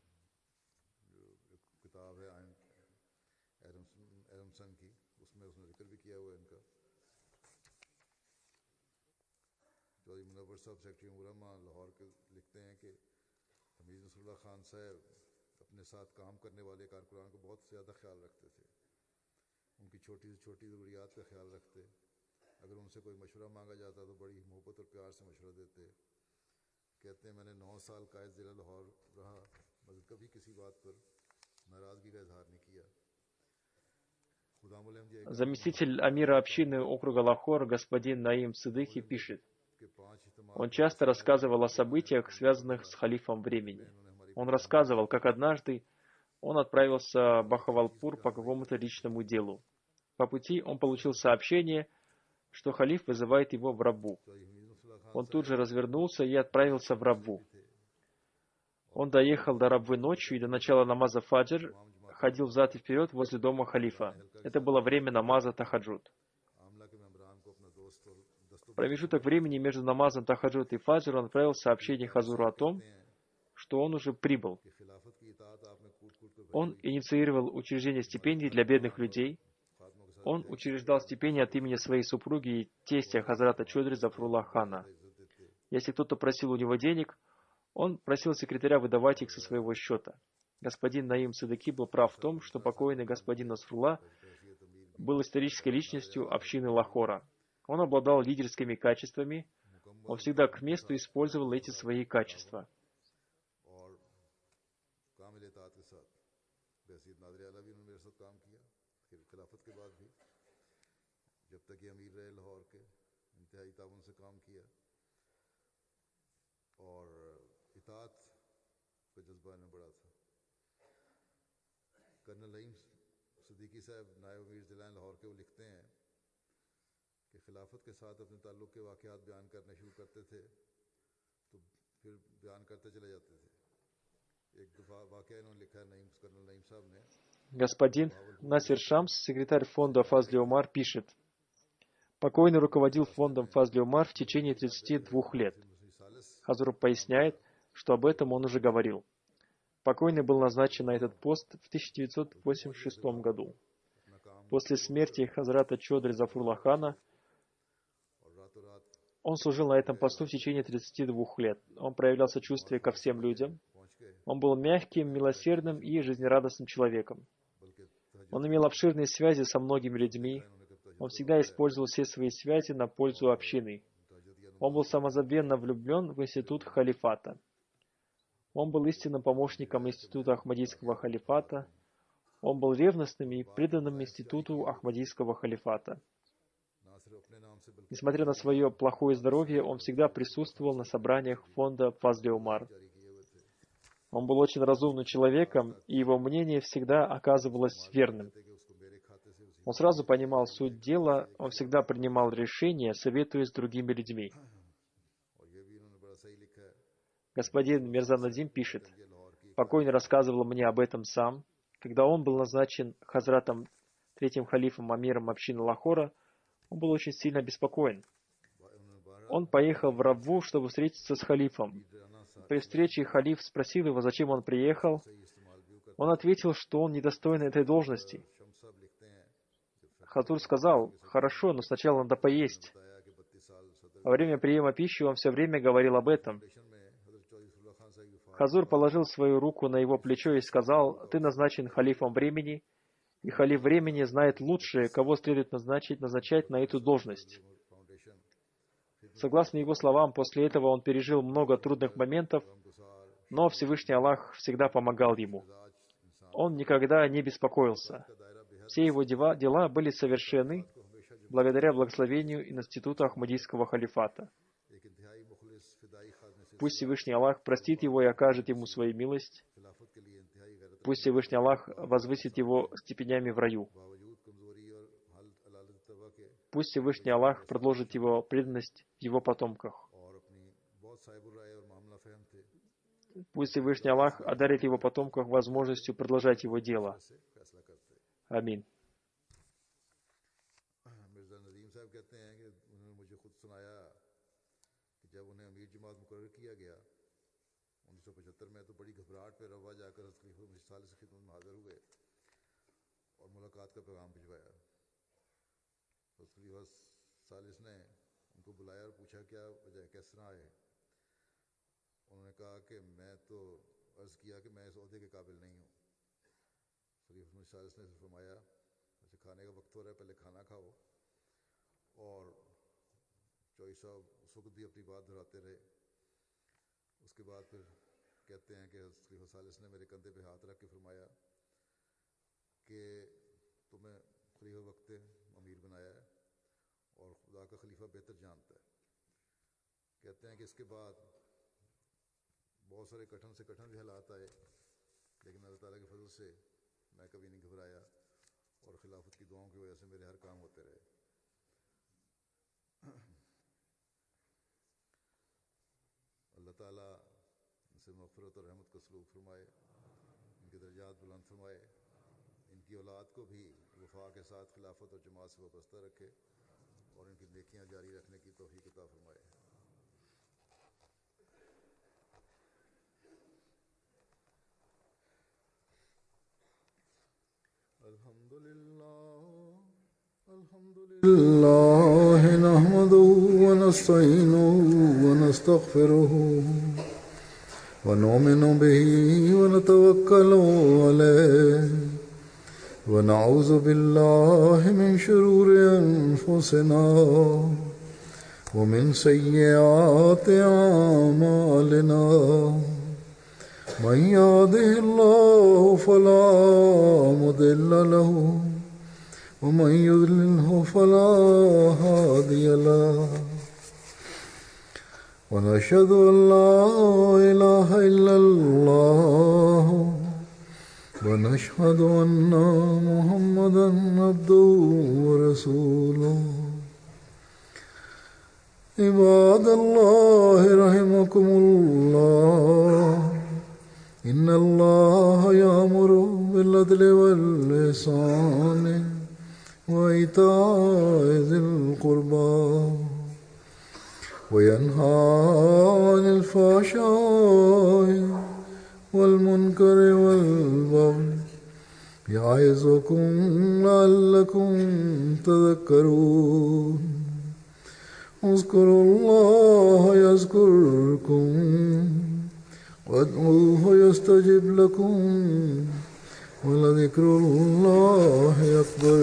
Заместитель амира общины округа Лахор, господин Наим Сыдыхи, пишет, он часто рассказывал о событиях, связанных с халифом времени. Он рассказывал, как однажды он отправился в Бахавалпур по какому-то личному делу. По пути он получил сообщение, что халиф вызывает его в Раббу. Он тут же развернулся и отправился в Раббу. Он доехал до Раббы ночью и до начала намаза фаджр ходил взад и вперед возле дома халифа. Это было время намаза тахаджуд. В промежуток времени между намазом тахаджуд и фаджр он отправил сообщение Хазуру о том, что он уже прибыл. Он инициировал учреждение стипендий для бедных людей. Он учреждал стипендии от имени своей супруги и тестя Хазрата Чодри Зафрула Хана. Если кто-то просил у него денег, он просил секретаря выдавать их со своего счета. Господин Наим Сыдыки был прав в том, что покойный господин Насрула был исторической личностью общины Лахора. Он обладал лидерскими качествами, он всегда к месту использовал эти свои качества. Господин Насир Шамс, секретарь фонда Фазли Умар, пишет, покойный руководил фондом Фазли Умар в течение 32 лет. Хазур поясняет, что об этом он уже говорил. Покойный был назначен на этот пост в 1986 году. После смерти Хазрата Чодри Зафрула Хана он служил на этом посту в течение 32 лет. Он проявлял сочувствие ко всем людям. Он был мягким, милосердным и жизнерадостным человеком. Он имел обширные связи со многими людьми. Он всегда использовал все свои связи на пользу общины. Он был самозабвенно влюблен в институт халифата. Он был истинным помощником института Ахмадийского халифата. Он был ревностным и преданным институту Ахмадийского халифата. Несмотря на свое плохое здоровье, он всегда присутствовал на собраниях фонда Фазли Умар. Он был очень разумным человеком, и его мнение всегда оказывалось верным. Он сразу понимал суть дела, он всегда принимал решения, советуясь с другими людьми. Господин Мирза Надим пишет, покойный рассказывал мне об этом сам. Когда он был назначен Хазратом, третьим халифом амиром общины Лахора, он был очень сильно обеспокоен. Он поехал в Рабву, чтобы встретиться с халифом. При встрече халиф спросил его, зачем он приехал. Он ответил, что он недостоин этой должности. Хазур сказал, хорошо, но сначала надо поесть. Во время приема пищи он все время говорил об этом. Хазур положил свою руку на его плечо и сказал: «Ты назначен халифом времени, и халиф времени знает лучше, кого следует назначать на эту должность». Согласно его словам, после этого он пережил много трудных моментов, но Всевышний Аллах всегда помогал ему. Он никогда не беспокоился. Все его дела были совершены благодаря благословению института Ахмадийского халифата. Пусть Всевышний Аллах простит его и окажет ему свою милость. Пусть Всевышний Аллах возвысит его степенями в раю. Пусть Всевышний Аллах продолжит его преданность в его потомках. Пусть Всевышний Аллах одарит его потомках возможностью продолжать его дело. Аминь. जब उन्हें अमीर जमात मुकर्रर किया गया 1975 में तो बड़ी घबराहट पे रवा जाकर खलीफा सालिस की खिदमत में हाजिर हुए और मुलाकात का पैगाम भिजवाया। तो खलीफा सालिस ने उनको बुलाया और पूछा क्या वजह किस तरह आए। उन्होंने कहा कि मैं तो अर्ज़ किया कि मैं इस ओहदे के काबिल नहीं हूँ। खलीफा सालिस ने फरमाया अच्छा खाने का वक्त हो रहा है, पहले खाना खाओ। और चौई साहब उस वक्त भी अपनी बात दोहराते रहे। उसके बाद फिर कहते हैं कि खलीफा सालिस ने मेरे कंधे पे हाथ रख के फरमाया कि तुम्हें खलीफा वक्त अमीर बनाया है और खुदा का खलीफा बेहतर जानता है। कहते हैं कि इसके बाद बहुत सारे कठिन से कठिन भी हालात आए, लेकिन अल्लाह ताला के फजल से मैं कभी नहीं घबराया और खिलाफत की दुआओं की वजह से मेरे हर काम होते रहे। अल्लाह ताला इनसे मग़फ़िरत और रहमत का सलूक फरमाए, इनके दर्जात बुलंद फरमाए, इनकी औलाद को भी वफ़ा के साथ खिलाफत और जमात से वाबस्ता रखे और इनकी नेकियां जारी रखने की तौफ़ीक़ अता फरमाए। अल्हम्दुलिल्लाह नहमदुहु व नस्तईनुहु व नस्तग़फिरुहु व नुमिनु बिही व नतवक्कलु अलैहि व नऊज़ु बिल्लाहि मिन शुरूरि अनफुसिना व मिन सय्यिआति अअमालिना मन यहदिहिल्लाहु फला मुदिल्ल लहु ومن يضلله فلا هادي له ونشهد أن لا إله إلا الله ونشهد أن محمدا عبده ورسوله عباد الله رحمكم الله إن الله يأمر بالعدل والإحسان وإيتاء ذي القربى وينهى عن الفحشاء والمنكر والبغي يعظكم لعلكم تذكرون اذكروا الله يذكركم وادعوه يستجب لكم ولذكر الله أكبر